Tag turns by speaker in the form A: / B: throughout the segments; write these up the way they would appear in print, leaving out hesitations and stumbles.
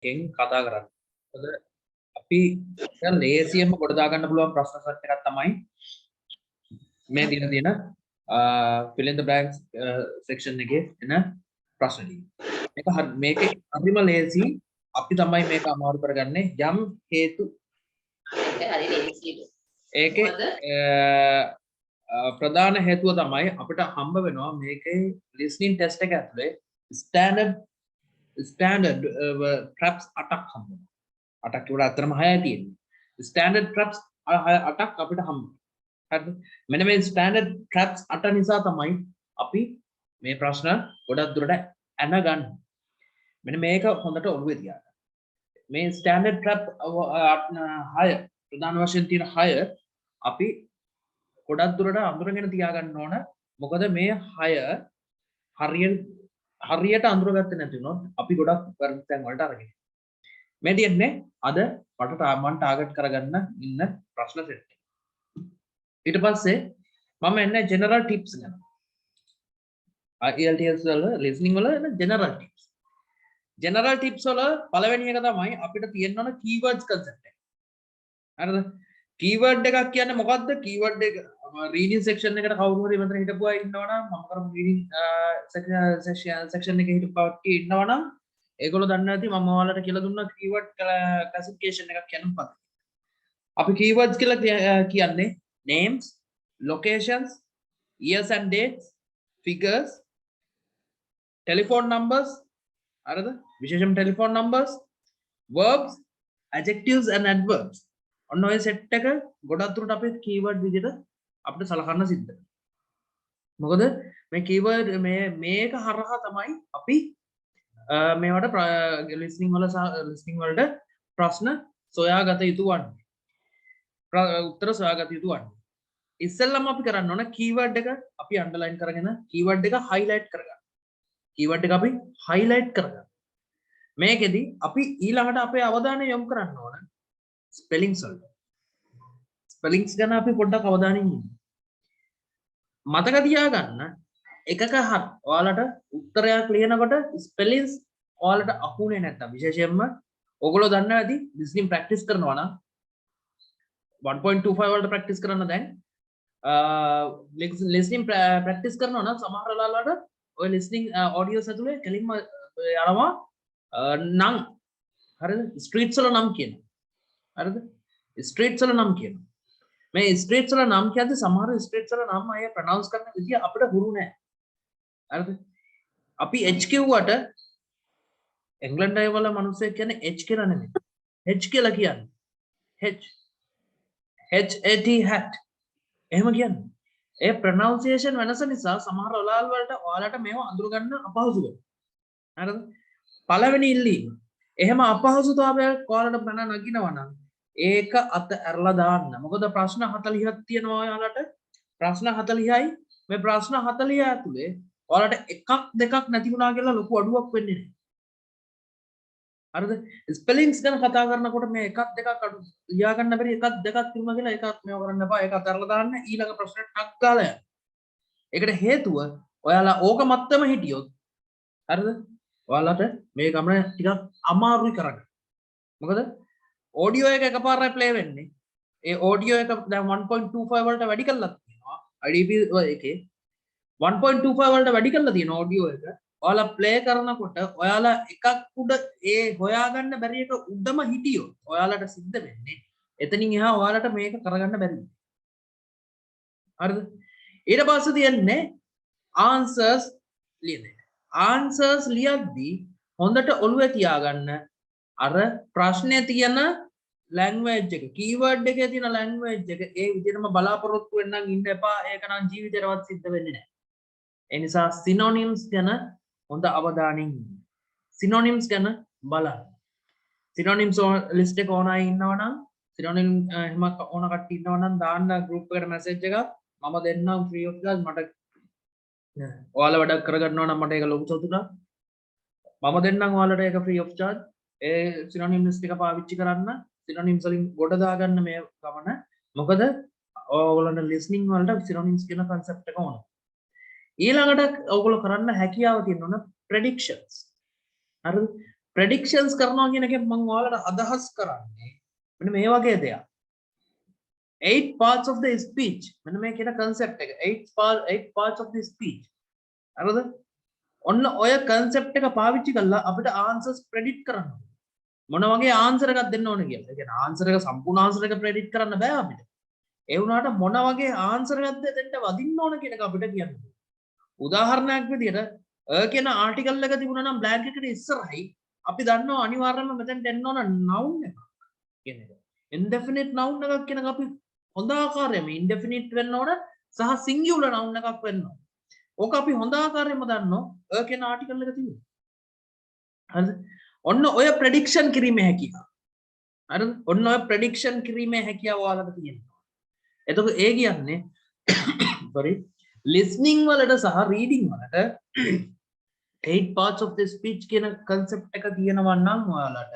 A: එකෙන් කතා කරන්නේ. මොකද අපි දැන් ලේසියෙන්ම කොට දා ගන්න පුළුවන් ප්‍රශ්න සෙට් එකක් තමයි මේ දින දින fill in the blanks section එකේ එන ප්‍රශ්න ටික. මේකේ හරිම ලේසි. අපි තමයි මේක අමාරු කරගන්නේ යම් හේතු.
B: හරි ලේසියි.
A: ඒකේ ප්‍රධාන හේතුව තමයි අපිට හම්බ වෙනවා මේකේ listening test එක ඇතුලේ standard traps 8ක් හම්බ වෙනවා. 8ක් වල අතරම 6යි තියෙන්නේ. standard traps 8ක් අපිට හම්බ වෙනවා. හරිද? මෙන්න මේ standard traps 8 නිසා තමයි අපි මේ ප්‍රශ්න ගොඩක් දුරට අනගන්නේ. මෙන්න මේක හොඳට ඔළුවේ තියාගන්න. මේ standard trap 6 ප්‍රධාන වශයෙන් තියෙන 6 අපි ගොඩක් දුරට අඳුරගෙන තියාගන්න ඕන. මොකද මේ 6 හරියට අඳුරගත්තේ නැති වුණොත් අපි ගොඩක් තැන් වලට අරගෙන. මේ තියන්නේ අද මට මම ටාගට් කරගන්න ඉන්න ප්‍රශ්න සෙට් එක. ඊට පස්සේ මම එන්නේ ජෙනරල් ටිප්ස් ගැන. IELTS වල listening වල ජෙනරල් ටිප්ස්. ජෙනරල් ටිප්ස් වල පළවෙනි එක තමයි අපිට තියෙන්න ඕන keywords concept එක. හරිද? keyword එකක් කියන්නේ මොකද්ද? keyword එක reading section එකට කවුරු හරි මෙතන හිටපුවා ඉන්නවනම් මම කරමු reading section එකේ හිටපුවා ඉන්නවනම් ඒගොල්ලෝ දන්නේ නැති මම ඔයාලට කියලා දුන්නා keyword classification එකක් කියන පද. අපි keywords කියලා කියන්නේ names, locations, years and dates, figures, telephone numbers, හරිද? විශේෂම telephone numbers, verbs, adjectives and adverbs. ඔන්න ඔය සෙට් එක ගොඩක් දුරට අපේ keyword විදිහට අපිට සලකන්න සිද්ධ වෙනවා. මොකද මේ keyword මේක හරහා තමයි අපි මේවට listening වලට ප්‍රශ්න සොයාගත යුතු වන්නේ. උත්තර සොයාගත යුතු වන්නේ. ඉස්සෙල්ලම අපි කරන්න ඕන keyword එක අපි underline කරගෙන keyword එක highlight කරගන්න. keyword එක අපි highlight කරගන්න. මේකෙදි අපි ඊළඟට අපේ අවධානය යොමු කරන්න ඕන spellings වලට. spellings ගැන අපි පොඩ්ඩක් අවධානයෙන් ඉන්න. මතක තියාගන්න එකක ඔයාලට උත්තරයක් ලියනකොට spellings ඔයාලට අහුනේ නැත්තම් විශේෂයෙන්ම ඔයගොල්ලෝ දන්නවා ඇති listening practice කරනවා නම් 1.25 වලට practice කරන්න දැන් listening practice කරනවා නම් සමහර වෙලාවලට ඔය listening audios ඇතුලේ කෙලින්ම යනවා නම් හරිද streets වල නම් කියනවා. හරිද? ස්ට්‍රීට්ස් වල නම් කියනවා. මේ ස්ට්‍රීට්ස් වල නම් කියද්දි සමහර ස්ට්‍රීට්ස් වල නම් අය ප්‍රොනවුන්ස් කරන විදිය අපිට හුරු නැහැ. හරිද? අපි H කිව්වට එංගලන්ත අය වල මිනිස්සු කියන්නේ H කියලා නෙමෙයි. H කියලා කියන්නේ. H hat. එහෙම කියන්නේ. ඒ ප්‍රොනවුන්සියේෂන් වෙනස නිසා සමහර වෙලාවල් වලට ඔයාලට මේව අඳුර ගන්න අපහසු වෙනවා. හරිද? පළවෙනි ඉල්ලීම. එහෙම අපහසුතාවයක් ඔයාලට බන නගිනවා නම් ඒක අත ඇරලා දාන්න. මොකද ප්‍රශ්න 40ක් තියෙනවා ඔයාලට. ප්‍රශ්න 40යි. මේ ප්‍රශ්න 40 ඇතුලේ ඔයාලට එකක් දෙකක් නැති වුණා කියලා ලොකු අඩුවක් වෙන්නේ නැහැ. හරිද? ස්පෙලිංස් ගැන කතා කරනකොට මේ එකක් දෙකක් අඩු ලියා ගන්න බැරි එකක් දෙකක් තිබුණා කියලා ඒකත් මේව කරන්න එපා. ඒක අත ඇරලා දාන්න ඊළඟ ප්‍රශ්නෙට ටක් ගාලා යන්න. ඒකට හේතුව ඔයාලා ඕක මත්තම හිටියොත් හරිද? ඔයාලට මේ ගමන ටිකක් අමාරුයි කරගන්න. මොකද ඔඩියෝ එක එකපාරයි ප්ලේ වෙන්නේ. ඒ ඔඩියෝ එක දැන් 1.25 වලට වැඩි කරලා තියෙනවා. IDP එකේ 1.25 වලට වැඩි කරලා තියෙන ඔඩියෝ එක. ඔයාලා ප්ලේ කරනකොට ඔයාලා එකක් උඩ ඒ හොයාගන්න බැරි එක උඩම හිටියොත් ඔයාලට සිද්ධ වෙන්නේ එතනින් එහා ඔයාලට මේක කරගන්න බැරි. හරිද? ඊට පස්සේ තියන්නේ answers ලියන එක. answers ලියද්දී හොඳට ඔළුවේ තියාගන්න අර ප්‍රශ්නේ තියෙන language එක keyword එකේ තියෙන language එක ඒ විදිහටම බලාපොරොත්තු වෙන්න ඉන්න එපා. ඒක නම් ජීවිතේවත් සිද්ධ වෙන්නේ නැහැ. ඒ නිසා synonyms ගැන හොඳ අවධානයෙන් ඉන්න. synonyms ගැන බලන්න. synonyms list එක ඕන අය ඉන්නවනම් synonym එහෙම ඕන කට්ටිය ඉන්නවනම් දාන්න group එකට message එකක් මම දෙන්නම් free of charge. මට ඔයාලා වැඩක් කරගන්නවා නම් මට ඒක ලොකු සතුටක්. මම දෙන්නම් ඔයාලට ඒක free of charge. A synonym list එක පාවිච්චි කරන්න synonyms වලින් ගොඩ දාගන්න මේ ගමන. මොකද ඔයගොල්ලන්ට listening වලට synonyms කියන concept එක ඕන. ඊළඟට ඔයගොල්ලෝ කරන්න හැකියාව තියෙනවා predictions. හරිද? predictions කරනවා කියන එකෙන් මම ඔයාලට අදහස් කරන්නේ මෙන්න මේ වගේ දෙයක් 8 parts of the speech මෙන්න මේ කියන concept එක 8 parts of the speech හරිද ඔන්න ඔය concept එක පාවිච්චි කරලා අපිට answers predict කරන්න මොන වගේ answer එකක් දෙන්න ඕන කියලා. ඒ කියන්නේ answer එක සම්පූර්ණ answer එක predict කරන්න බෑ අපිට. ඒ වුණාට මොන වගේ answer එකක්ද දෙන්න වදින්න ඕන කියන එක අපිට කියන්න. උදාහරණයක් විදියට කියන article එක තිබුණා නම් blank එකට ඉස්සරහයි අපි දන්නවා අනිවාර්යයෙන්ම මෙතෙන්ට එන්න ඕන noun එකක් කියන එක. indefinite noun එකක් කියන එක අපි හොඳ ආකාරයෙන්ම indefinite වෙන්න ඕන සහ singular noun එකක් වෙන්න ඕන. ඕක අපි හොඳ ආකාරයෙන්ම දන්නවා කියන article එක තිබුණා. හරිද? ඔන්න ඔය ප්‍රෙඩික්ෂන් කිරීමේ හැකියාව. හරිද? ඔන්න ඔය ප්‍රෙඩික්ෂන් කිරීමේ හැකියාව ඔයාලට තියෙනවා. එතකොට ඒ කියන්නේ sorry listening වලට සහ reading වලට 8 parts of the speech කියන concept එක තියෙනවා නම් ඔයාලට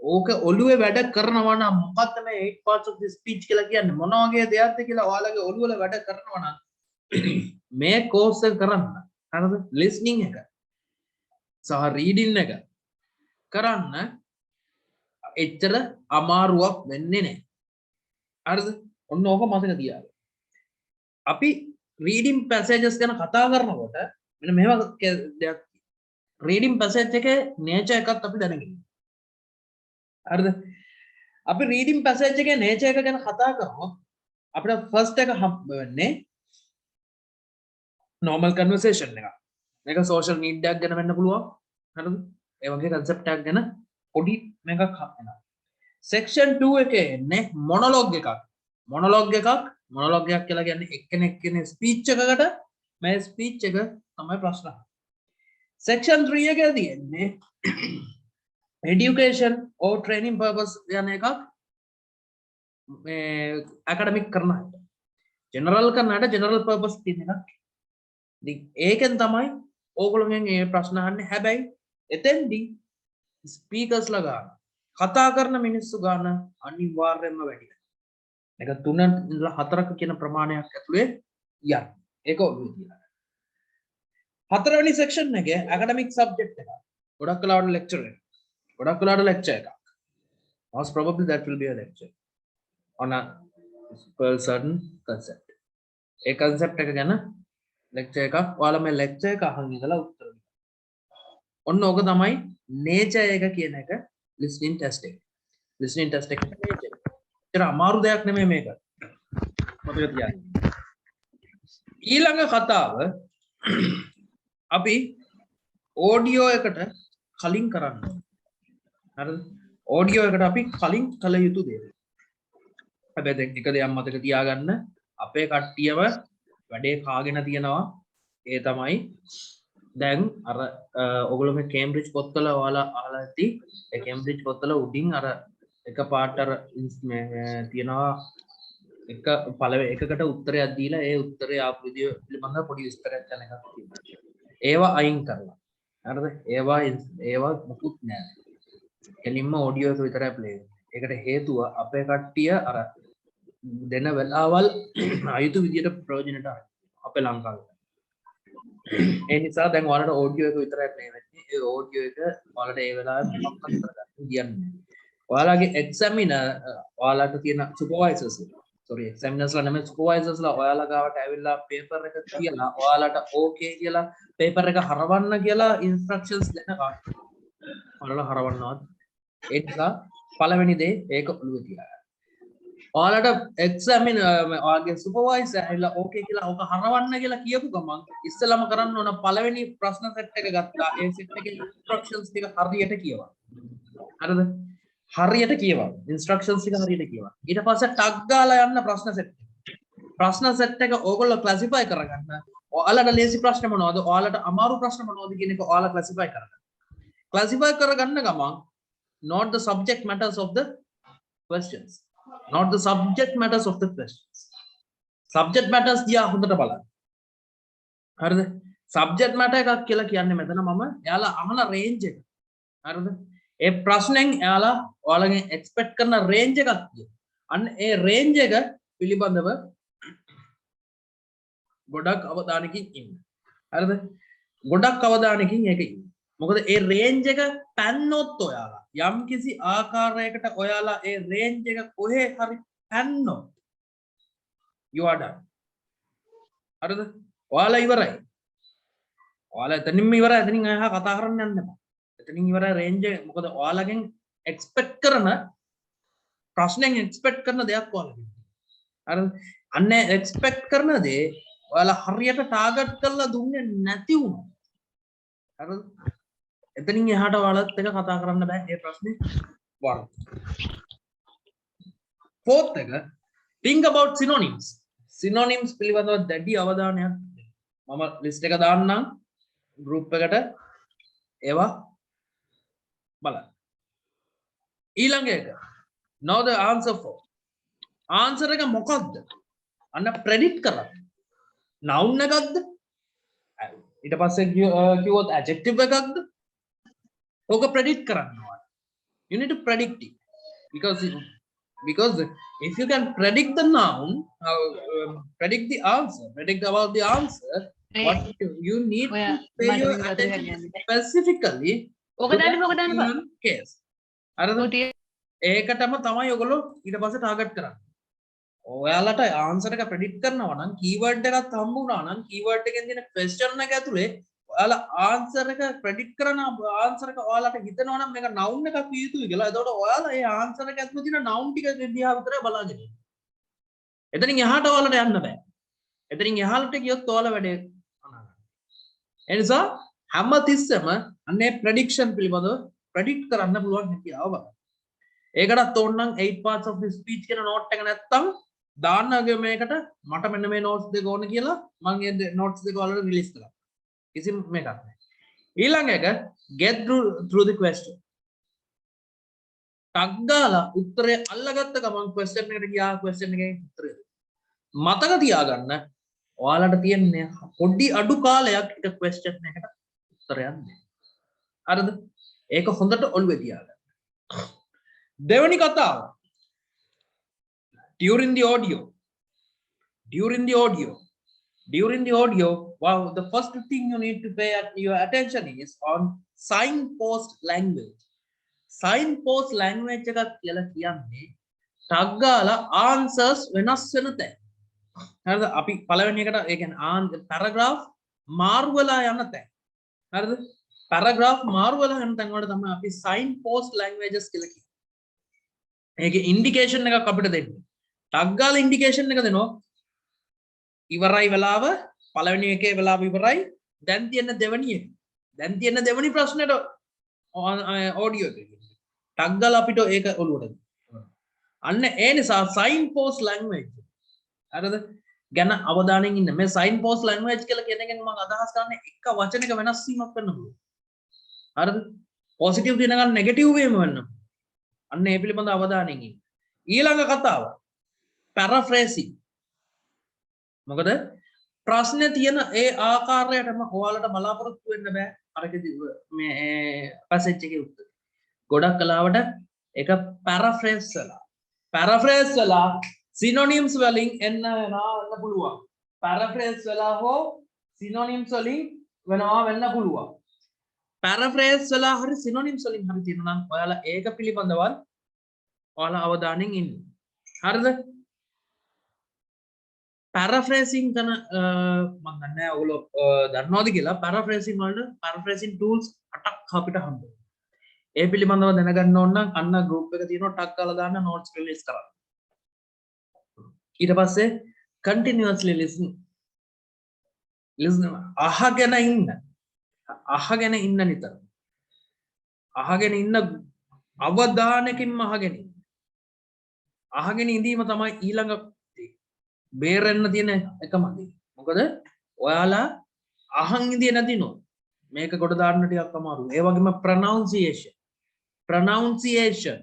A: ඕක ඔළුවේ වැඩ කරනවා නම් මොකක්ද මේ 8 parts of the speech කියලා කියන්නේ මොන වගේ දෙයක්ද කියලා ඔයාලගේ ඔළුව වල වැඩ කරනවා නම් මේ course එක කරන්න. හරිද? listening එක සහ reading එක කරන්න එච්චර අමාරුවක් වෙන්නේ නැහැ. හරිද? ඔන්න ඕක මතක තියාගන්න. අපි reading passages ගැන කතා කරනකොට මෙන්න මේවා දෙයක් reading passage එකේ nature එකක් අපි දැනගන්න. හරිද? අපි reading passage එකේ nature එක ගැන කතා කරමු. අපිට first එක වෙන්නේ normal conversation එක. මේක social need එකක් ගැන වෙන්න පුළුවන්. හරිද? ඒ වගේ concept එකක් ගැන පොඩි මේකක් හම්බෙනවා. section 2 එකේ එන්නේ monologue එකක්. monologue එකක් කියලා කියන්නේ එක්කෙනෙක් කියන speech එකකට මේ speech එක තමයි ප්‍රශ්න. section 3 එකේ තියෙන්නේ education or training purpose යන එකක් මේ academic කරනවා. general කරනාට general purpose කියන එකක්. ඉතින් ඒකෙන් තමයි ඕගොල්ලෝගෙන් මේ ප්‍රශ්න අහන්නේ. හැබැයි එතෙන්දී ස්පීකර්ස් ලා ගන්න කතා කරන මිනිස්සු ගන්න අනිවාර්යයෙන්ම වැඩි. ඒක 3 ඉඳලා 4ක කියන ප්‍රමාණයක් ඇතුලේ යන්න. ඒක ඔළුවේ තියාගන්න. 4 වෙනි section එකේ academic subject එක. ගොඩක් කලාවට lecture එක. ගොඩක් කලාවට lecture එකක්. Most probably that will be a lecture on a certain concept. A concept එක ගැන lecture එකක්. ඔයාලා මේ lecture එක අහන් ඉඳලා උත්තර දෙන්න. ඔන්න ඕක තමයි nature එක කියන එක listening test එක. listening test එක nature. ඒතර අමාරු දෙයක් නෙමෙයි මේක. මතක තියාගන්න. ඊළඟ කතාව අපි audio එකට කලින් කරන්න. හරිද? audio එකට අපි කලින් කළ යුතු දේ. හැබැයි දැන් එක දෙයක් මතක තියාගන්න අපේ කට්ටියව වැඩේ කාගෙන තියනවා. ඒ තමයි දැන් අර ඔගොල්ලෝ මේ කේම්බ්‍රිජ් පොත්වල ඔයාලා අහලා ඇති ඒ කේම්බ්‍රිජ් පොත්වල උඩින් අර එක පාට අර තියනවා එක පළවෙනි එකකට උත්තරයක් දීලා ඒ උත්තරය ආපු විදිය පිළිබඳව පොඩි විස්තරයක් යන එකක් තියෙනවා. ඒවා අයින් කරලා. හරිද? ඒවා මුකුත් නෑ. එලින්ම ඔඩියෝ එක විතරයි ප්ලේ වෙන්නේ. ඒකට හේතුව අපේ කට්ටිය අර දෙන වෙලාවල් අයුතු විදියට ප්‍රයෝජනට අපේ ලංකාවේ. ඒ නිසා දැන් ඔයාලට ඔඩියෝ එක විතරයි ප්ලේ වෙන්නේ. ඒ ඔඩියෝ එක ඔයාලට ඒ වෙලාවේ මොකක්ද කරගන්න කියන්නේ. ඔයාලගේ එක්සැමිනර් ඔයාලට තියෙන සුපර්වයිසර්ස් එක්සැමිනර්ස්ලා නෙමෙයි සුපර්වයිසර්ස්ලා ඔයාලා ගාවට ඇවිල්ලා පේපර් එක කියලා ඔයාලට ඕකේ කියලා පේපර් එක හරවන්න කියලා ඉන්ස්ට්‍රක්ෂන්ස් දෙන කාට. ඔයාලා හරවන්නවත්. ඒ නිසා පළවෙනි දේ ඒක ඔළුවේ තියාගන්න. ඔයාලට එක්සැමිනර් ඔයාගේ සුපර්වයිසර් ඇවිල්ලා ඕකේ කියලා ඕක හරවන්න කියලා කියපු ගමන් ඉස්සෙල්ලාම කරන්න ඕන පළවෙනි ප්‍රශ්න සෙට් එක ගත්තා. ඒ සෙට් එකේ ඉන්ස්ට්‍රක්ෂන්ස් ටික හරියට කියවන්න. හරිද? හරියට කියවන්න. ඉන්ස්ට්‍රක්ෂන්ස් ටික හරියට කියවන්න. ඊට පස්සේ ටග් ගාලා යන්න ප්‍රශ්න සෙට් එක. ප්‍රශ්න සෙට් එක ඕගොල්ලෝ ක්ලාසිෆයි කරගන්න. ඔයාලට ලේසි ප්‍රශ්න මොනවද? ඔයාලට අමාරු ප්‍රශ්න මොනවද කියන එක ඔයාලා ක්ලාසිෆයි කරගන්න. ක්ලාසිෆයි කරගන්න ගමන් not the subject matters of the questions. Not the subject matters of the questions. Subject matters දිහා හොඳට බලන්න. හරිද? subject matter එකක් කියලා කියන්නේ මෙතන මම එයාලා අහන range එක. හරිද? ඒ ප්‍රශ්නෙන් එයාලා ඔයාලගෙන් expect කරන range එකක් තියෙනවා. අන්න ඒ range එක පිළිබඳව ගොඩක් අවධානයකින් ඉන්න. හරිද? ගොඩක් අවධානයකින් ඒක ඉන්න. මොකද ඒ රේන්ජ් එක පැන්නොත් ඔයාලා යම් කිසි ආකාරයකට ඔයාලා ඒ රේන්ජ් එක කොහේ හරි පැන්නොත් you are done. හරිද? ඔයාලා ඉවරයි. ඔයාලා එතනින්ම ඉවරයි. එතනින් එහා කතා කරන්න යන්න එපා. එතනින් ඉවරයි රේන්ජ් එක. මොකද ඔයාලගෙන් එක්ස්පෙක්ට් කරන ප්‍රශ්නෙන් එක්ස්පෙක්ට් කරන දෙයක් ඔයාලගෙන්. හරිද? අන්න එක්ස්පෙක්ට් කරන දේ ඔයාලා හරියට ටාගට් කරලා දුන්නේ නැති වුණා. හරිද? එතනින් එහාට ඔයාලත් එක කතා කරන්න බෑ මේ ප්‍රශ්නේ වරද. fourth එක think about synonyms. synonyms පිළිබඳව දැඩි අවධානයක් මම ලිස්ට් එක දාන්නම් group එකට ඒවා බලන්න. ඊළඟ එක know the answer for. answer එක මොකක්ද? අන්න predict කරන්න. noun එකක්ද? ඊට පස්සේ කිව්වොත් adjective එකක්ද? ඕක predict කරන්න ඕන. you need to predict it because if you can predict the noun, predict the answer, predict about the answer, what you need to pay your attention specifically
B: ඕක දාන්න බා.
A: case. හරිද? ඒකටම තමයි ඔයගොල්ලෝ ඊට පස්සේ ටාගට් කරන්නේ. ඔයාලට ආන්සර් එක ප්‍රෙඩික්ට් කරනවා නම් කීවර්ඩ් එකක් හම්බ වුණා නම් කීවර්ඩ් එකෙන් දෙන ක්වෙස්චන් එක ඇතුලේ ඔයාලා ආන්සර් එක ප්‍රෙඩික්ට් කරන ආන්සර් එක ඔයාලට හිතෙනවා නම් මේක නවුන් එකක් විය යුතුයි කියලා. එතකොට ඔයාලා ඒ ආන්සර් එක ඇතුලේ තියෙන නවුන් ටික දිහා විතරයි බලාගෙන ඉන්නේ. එතනින් එහාට ඔයාලට යන්න බෑ. එතනින් එහාට ගියොත් ඔයාලා වැඩේ අනාගතයි. ඒ නිසා හැම තිස්සෙම අන්නේ ප්‍රෙඩික්ෂන් පිළිබඳව ප්‍රෙඩික්ට් කරන්න පුළුවන් හැකියාව බලන්න. ඒකටත් ඕනනම් 8 parts of the speech කියන නෝට් එක නැත්තම් දාන්නගේ මේකට මට මෙන්න මේ නෝට්ස් දෙක ඕන කියලා මම ඒ නෝට්ස් දෙක ඔයාලට රිලීස් කරා. කිසිම මේකක් නැහැ. ඊළඟ එක get through the question. ටක් ගාලා උත්තරේ අල්ලගත්ත ගමන් question එකට ගියා question එකේ උත්තරය. මතක තියාගන්න ඔයාලට තියෙන්නේ පොඩි අඩු කාලයක් එක question එකකට උත්තරයක් දෙන්න. හරිද? ඒක හොඳට ඔළුවේ තියාගන්න. දෙවෙනි කතාව during the audio wow, the first thing you need to pay your attention is on signpost language. signpost language එකක් කියලා කියන්නේ ටක් ගාලා answers වෙනස් වෙන තැන. හරිද? අපි පළවෙනි එකට ඒ කියන්නේ paragraph මාරු වෙලා යන තැන. හරිද? paragraph මාරු වෙලා යන තැන් වලට තමයි අපි signpost languages කියලා කියන්නේ. ඒකේ ඉන්ඩිකේෂන් එකක් අපිට දෙන්න. ටක් ගාලා ඉන්ඩිකේෂන් එක දෙනවා. ඉවරයි වෙලාව පළවෙනි එකේ වෙලාව ඉවරයි. දැන් තියෙන දෙවෙනි එක. දැන් තියෙන දෙවෙනි ප්‍රශ්නෙට ඔඩියෝ එක. ටක් ගාලා අපිට ඒක ඔළුවට දෙන්න. අන්න ඒ නිසා sign post language. හරිද? ගැන අවධානයෙන් ඉන්න. මේ sign post language කියලා කියන එකෙන් මම අදහස් කරන්නේ එක වචනයක වෙනස් වීමක් වෙන්න පුළුවන්. හරිද? පොසිටිව් දින ගන්න නෙගටිව් වේම වෙන්න. අන්න ඒ පිළිබඳ අවධානයෙන් ඉන්න. ඊළඟ කතාව paraphrasing. මොකද ප්‍රශ්නේ තියෙන ඒ ආකාරයටම ඔයාලට බලාපොරොත්තු වෙන්න බෑ. අරකදී මේ පැසේජ් එකේ උත්තර. ගොඩක් කලාවට ඒක paraphrase වෙලා synonyms වලින් එන්න පුළුවන්. paraphrase වෙලා හෝ synonyms වලින් වෙන්න පුළුවන්. paraphrase වෙලා හරි synonyms වලින් හරි තියෙනවා නම් ඔයාලා ඒක පිළිබඳව ඔයාලා අවධානයෙන් ඉන්න. හරිද? paraphrasing කරන මම දන්නේ නැහැ ඔයගොල්ලෝ දන්නවද කියලා paraphrasing වලට paraphrasing tools 8ක් අපිට හම්බෙනවා. ඒ පිළිබඳව දැනගන්න ඕන නම් අන්න group එක තියෙනවා ටක් කරලා දාන්න notes release කරන්න. ඊට පස්සේ continuously listen අහගෙන ඉන්න නිතර. අහගෙන ඉන්න අවධානයකින්ම අහගෙන ඉඳීම තමයි ඊළඟ බේරෙන්න තියෙන එකම දේ. මොකද ඔයාලා අහන් ඉඳියේ නැතිනොත් මේක කොට දාන්න ටිකක් අමාරුයි. ඒ වගේම pronunciation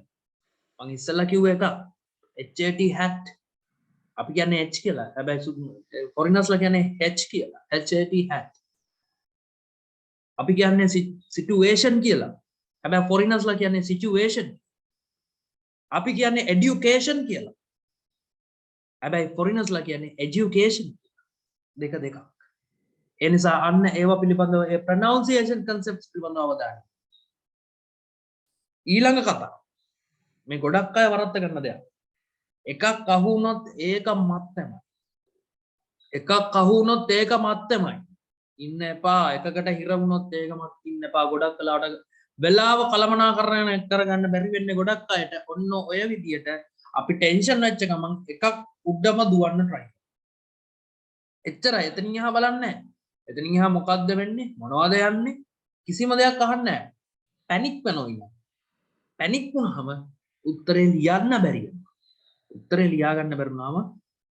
A: මම ඉස්සෙල්ලා කිව්ව එක hat අපි කියන්නේ h කියලා. හැබැයි foreigners-ලා කියන්නේ h කියලා. hat. අපි කියන්නේ situation කියලා. හැබැයි foreigners-ලා කියන්නේ situation. අපි කියන්නේ education කියලා. හැබැයි foreigners-ලා කියන්නේ education. දෙකක්. ඒ නිසා අන්න ඒවා පිළිබඳව ඒ pronunciation concepts පිළිබඳව අවධානය. ඊළඟ කතා මේ ගොඩක් අය වරද්ද ගන්න දෙයක්. එකක් අහු වුණොත් ඒක මත් තමයි. එකක් අහු වුණොත් ඒක මත් තමයි. ඉන්න එපා. එකකට හිර වුණොත් ඒක මත් ඉන්න එපා. ගොඩක් වෙලාවට වෙලාව කළමනාකරණය කරගන්න බැරි වෙන්නේ ගොඩක් අයට. ඔන්න ඔය විදියට අපි ටෙන්ෂන් වෙච්ච ගමන් එකක් උඩම දුවන්න try. එච්චරයි. එතනින් එහා බලන්නේ නැහැ. එතනින් එහා මොකද්ද වෙන්නේ? මොනවද යන්නේ? කිසිම දෙයක් අහන්නේ නැහැ. පැනික් වෙනවා. පැනික් වුණාම උත්තරේ ලියන්න බැරි වෙනවා. උත්තරේ ලියා ගන්න බැරුණාම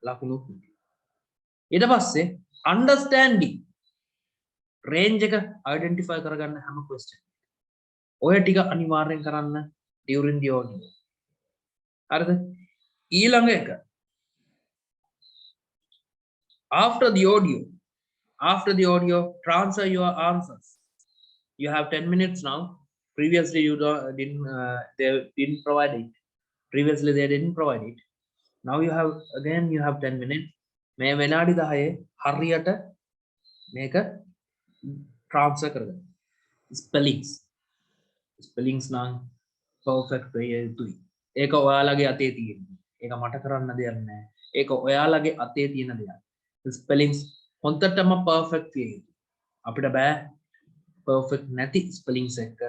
A: ලකුණු ඊට පස්සේ understanding range එක identify කරගන්න හැම question ඔය ටික අනිවාර්යෙන් කරන්න during the audio හරිද ඊළඟ එක after the audio transfer your answers you have 10 minutes now previously they didn't provide it previously they didn't provide it now you have 10 minutes මේ විනාඩි 10 හරියට මේක transfer කරගන්න spellings නම් perfect way යුතුයි ඒක ඔයාලගේ අතේ තියෙන්නේ ඒක මට කරන්න දෙයක් නෑ ඒක ඔයාලගේ අතේ තියෙන දෙයක් spellings හොඳටම perfect විය යුතුයි අපිට බෑ perfect නැති spellings එක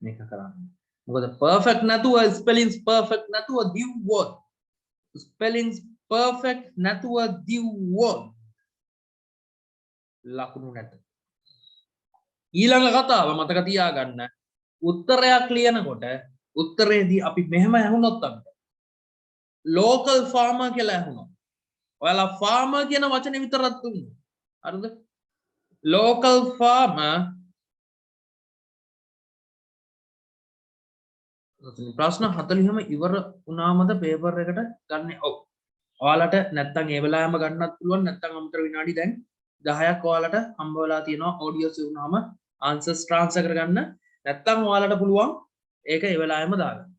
A: මේක කරන්න මොකද perfect නැතුව spellings perfect නැතුව දිව්වොත් spellings perfect නැතුව දිව්වොත් ලකුණු නැත ඊළඟ කතාව මතක තියාගන්න උත්තරයක් ලියනකොට උත්තරේදී අපි මෙහෙම ඇහුනොත් අපිට local farmer කියලා ඇහුනොත් ඔයාලා farmer කියන වචනේ විතරක් දුන්නොත් හරිද local farmer ප්‍රශ්න 40ම ඉවර වුණාමද පේපර් එකට ගන්න ඔව් ඔයාලට නැත්තම් ඒ වෙලාවෙම ගන්නත් පුළුවන් නැත්තම් අමතර විනාඩි දැන් 10ක් ඔයාලට හම්බ වෙලා තියෙනවා ඔඩියෝස් වුණාම ආන්සර්ස් ට්‍රාන්ස්ෆර් කරගන්න නැත්තම් ඔයාලට පුළුවන් ඒක ඒ වෙලාවෙම දාගන්න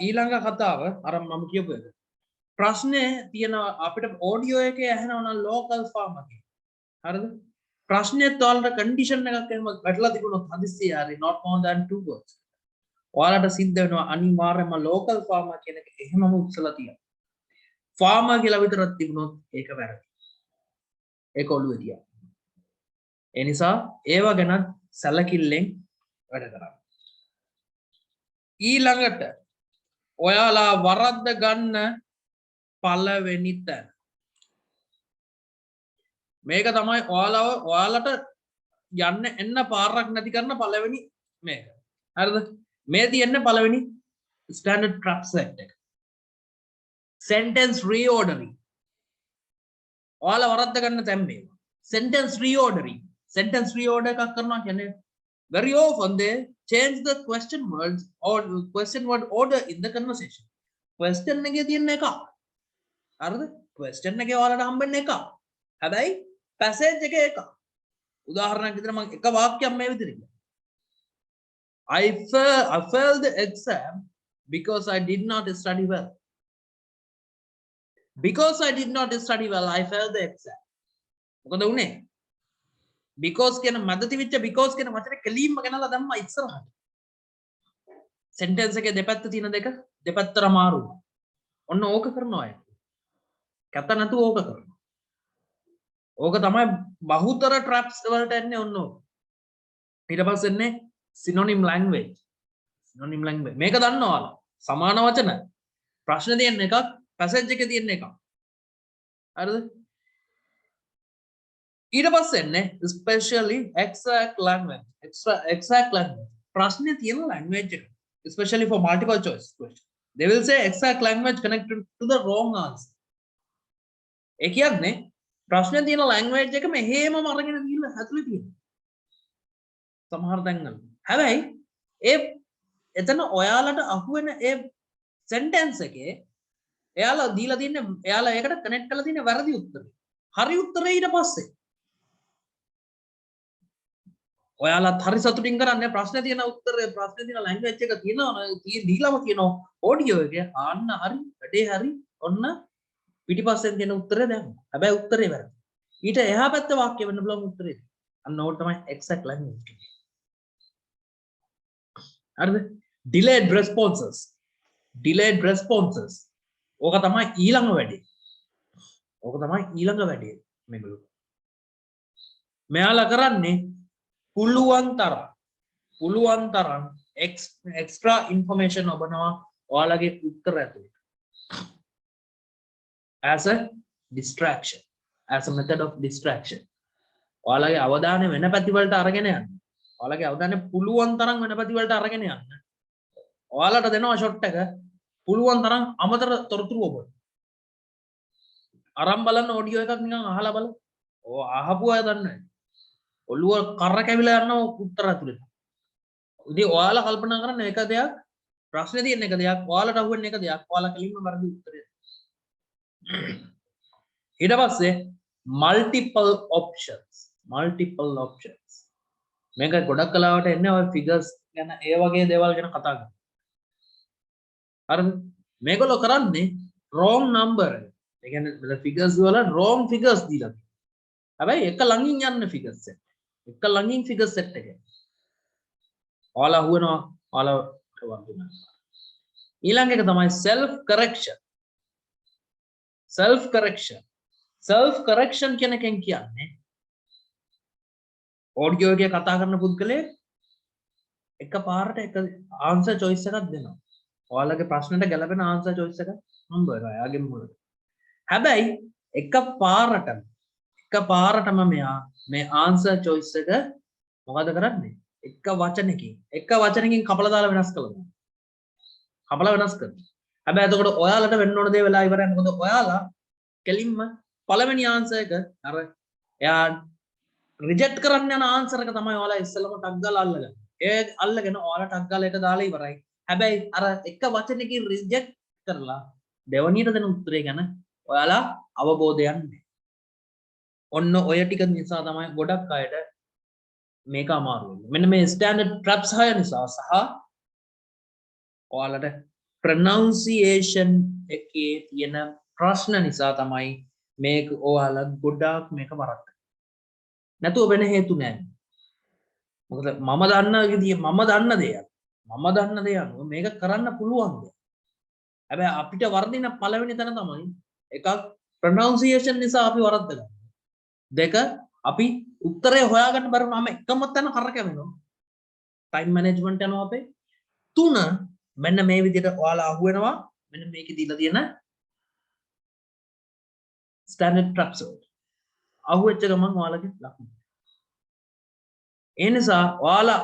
A: ඊළඟ කතාව අර මම කියපු එක ප්‍රශ්නේ තියෙන අපිට ඔඩියෝ එකේ ඇහෙනවා නම් ලෝකල් ෆාමර් කියන හරිද ප්‍රශ්නේත් ඔයාලට කන්ඩිෂන් එකක් එහෙම වැටලා තිබුණොත් හදිස්සියේ හරි not more than 2 words ඔයාලට සිද්ධ වෙනවා අනිවාර්යයෙන්ම ලෝකල් ෆාමර් කියන එක එහෙමම උත්සලා තියෙනවා ෆාමර් කියලා විතරක් තිබුණොත් ඒක වැරදි ඒක ඔළුවේ තියන්න ඒ නිසා ඒව ගැන සැලකිල්ලෙන් වැඩ කරන්න ඊළඟට ඔයාලා වරද්ද ගන්න පළවෙනි තැන මේක තමයි ඔයාලට යන්න එන්න පාරක් නැති කරන පළවෙනි මේක හරිද මේ තියෙන්නේ පළවෙනි ස්ටෑන්ඩඩ් ට්‍රැප් සෙට් එක sentence reordering ඔයාලා වරද්ද ගන්න තැන් මේවා sentence reorder එකක් කරනවා කියන්නේ very often they change the question words or question word order in the conversation question එකේ තියෙන එක හරිද question එකේ ඔයාලට හම්බෙන්නේ එක හැබැයි passage එකේ එක උදාහරණයක් විදිහට මම එක වාක්‍යයක් මේ විදිහට I failed the exam because I did not study well I failed the exam මොකද උනේ because කියන මැද තිබිච්ච because කියන වචනේ කෙලින්ම ගනලා දැම්මා ඉස්සරහට sentence එකේ දෙපැත්ත තියෙන දෙක දෙපැත්තට මාරු ඔන්න ඕක කරනවා අය කැත නැතුව ඕක කරනවා ඕක තමයි බහුතර traps වලට එන්නේ ඔන්න ඕක ඊට පස්සේ එන්නේ synonym language මේක දන්නවද සමාන වචන ප්‍රශ්න තියෙන එකක් passage එකේ තියෙන එකක් හරිද ඊට පස්සේ එන්නේ especially exact language ප්‍රශ්නේ තියෙන language එක especially for multiple choice question they will say exact language connected to the wrong answer ඒ කියන්නේ ප්‍රශ්නේ තියෙන language එක මෙහෙමම අරගෙන ගිහිල්ලා ඇතුලේ තියෙනවා සමහර තැන්වල හැබැයි ඒ එතන ඔයාලට අහුවෙන ඒ sentence එකේ එයාලා දීලා තින්නේ එයාලා ඒකට කනෙක්ට් කරලා තියෙන වැරදි උත්තරේ හරි උත්තරේ ඊට පස්සේ ඔයාලත් හරි සතුටින් කරන්නේ ප්‍රශ්නේ තියෙන උත්තරේ ප්‍රශ්නේ තියෙන ලැන්ග්වේජ් එක තියෙනවා දීලාම තියෙනවා ඔඩියෝ එකේ ආන්න හරි වැඩේ හරි ඔන්න පිටිපස්සෙන් තියෙන උත්තරේ දැම්මා හැබැයි උත්තරේ වැරදි ඊට එහා පැත්ත වාක්‍ය වෙන්න පුළුවන් උත්තරේ. අන්න ඕක තමයි exact language කියන්නේ. හරිද? delayed responses. delayed responses. ඕක තමයි ඊළඟ වැඩේ. ඕක තමයි ඊළඟ වැඩේ මේගොල්ලෝ. මෙයාලා කරන්නේ පුළුවන් තරම් extra information ඔබනවා ඔයාලගේ උත්තර ඇතුළේ. as a distraction, as a method of distraction. ඔයාලගේ අවධානය වෙන පැති වලට අරගෙන යන්න. ඔයාලගේ අවධානය පුළුවන් තරම් වෙන පැති වලට අරගෙන යන්න. ඔයාලට දෙනවා ෂොට් එක පුළුවන් තරම් අමතර තොරතුරු ඔබ. අරන් බලන්න ඔඩියෝ එකක් නිකන් අහලා බලන්න. ඕ අහපු අය දන්නේ. ඔළුව කර කැවිලා යනවා උත්තර ඇතුළේ. ඉතින් ඔයාලා කල්පනා කරන්න එක දෙයක් ප්‍රශ්නේ තියෙන එක දෙයක් ඔයාලට අහුවෙන එක දෙයක් ඔයාලා කලින්ම වැරදි උත්තරේ. ඊට පස්සේ multiple options මේක ගොඩක් කලාවට එන්නේ ඔය ෆිගර්ස් ගැන ඒ වගේ දේවල් ගැන කතා කරනවා. හරිද? මේගොල්ලෝ කරන්නේ wrong number. ඒ කියන්නේ ෆිගර්ස් වල wrong figures දීලා තියෙනවා. හැබැයි එක ළඟින් යන්න ෆිගර් සෙට්. එක ළඟින් ෆිගර් සෙට් එක. ඔයාලා අහුවෙනවා ඔයාලා වර්ධනය. ඊළඟ එක තමයි self correction කියන එකෙන් කියන්නේ ඔඩියෝ එකේ කතා කරන පුද්ගලයෙක් එකපාරට එක ආන්සර් choice එකක් දෙනවා. ඔයාලගේ ප්‍රශ්නෙට ගැලපෙන ආන්සර් choice එකක් හම්බ වෙනවා එයාගේ මුලට. හැබැයි එකපාරටම මෙයා මේ ආන්සර් choice එක මොකද කරන්නේ? එක වචනකින් කපලා දාලා වෙනස් කරනවා. හැබැයි එතකොට ඔයාලට වෙන්න ඕන දේ වෙලා ඉවරයි. මොකද ඔයාලා කෙලින්ම පළවෙනි ආන්සර් එක අර එයා රිජෙක්ට් කරන්න යන ආන්සර් එක තමයි ඔයාලා ඉස්සෙල්ලම ටක් ගාලා අල්ලගන්නේ. ඒ අල්ලගෙන ඔයාලා ටක් ගාලා ඒක දාලා ඉවරයි. හැබැයි අර එක වචනකින් රිජෙක්ට් කරලා දෙවනියට දෙන උත්තරේ ගැන ඔයාලා අවබෝධයක් නැහැ. ඔන්න ඔය ටික නිසා තමයි ගොඩක් අයට මේක අමාරු වෙන්නේ. මෙන්න මේ ස්ටෑන්ඩඩ් ට්‍රැප්ස් 6 නිසා සහ ඔයාලට ප්‍රොනවුන්සියේෂන් එකේ තියෙන ප්‍රශ්න නිසා තමයි මේක ඔයාලා ගොඩාක් මේක වරද්දන්නේ. නැතුව වෙන හේතු නැහැ. මොකද මම දන්න දේ අනුව මේක කරන්න පුළුවන් දෙයක්. හැබැයි අපිට වර්ධින පළවෙනි තැන තමයි එකක් ප්‍රොනවුන්සියේෂන් නිසා අපි වරද්දගන්නවා. දෙක අපි උත්තරේ හොයාගන්න බැරි වුණාම එකම තැන කරකැවෙනවා. ටයිම් මැනේජ්මන්ට් යනවා අපේ. තුන මෙන්න මේ විදිහට ඔයාලා අහුවෙනවා. මෙන්න මේකේ දීලා තියෙන ස්ටෑන්ඩඩ් ට්‍රැප්ස් වලට. අහුවෙච්ච ගමන් ඔයාලගේ ලකුණු. ඒ නිසා ඔයාලා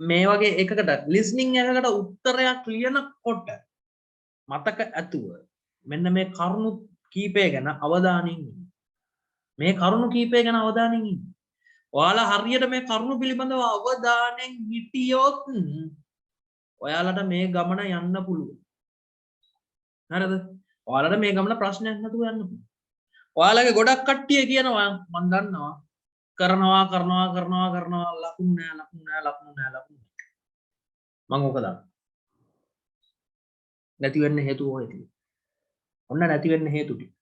A: මේ වගේ එකකට ලිස්නින් එකකට උත්තරයක් ලියනකොට මතක ඇතුව මෙන්න මේ කරුණු කීපය ගැන අවධානයෙන් ඉන්න. ඔයාලා හරියට මේ කරුණු පිළිබඳව අවධානයෙන් හිටියොත් ඔයාලට මේ ගමන යන්න පුළුවන්. හරිද? ඔයාලට මේ ගමන ප්‍රශ්නයක් නැතුව යන්න පුළුවන්. ඔයාලගේ ගොඩක් කට්ටිය කියනවා මම දන්නවා කරනවා ලකුණු නෑ. මම ඕක දන්නවා. නැති වෙන්න හේතුව ඔය ටික. ඔන්න නැති වෙන්න හේතු ටික.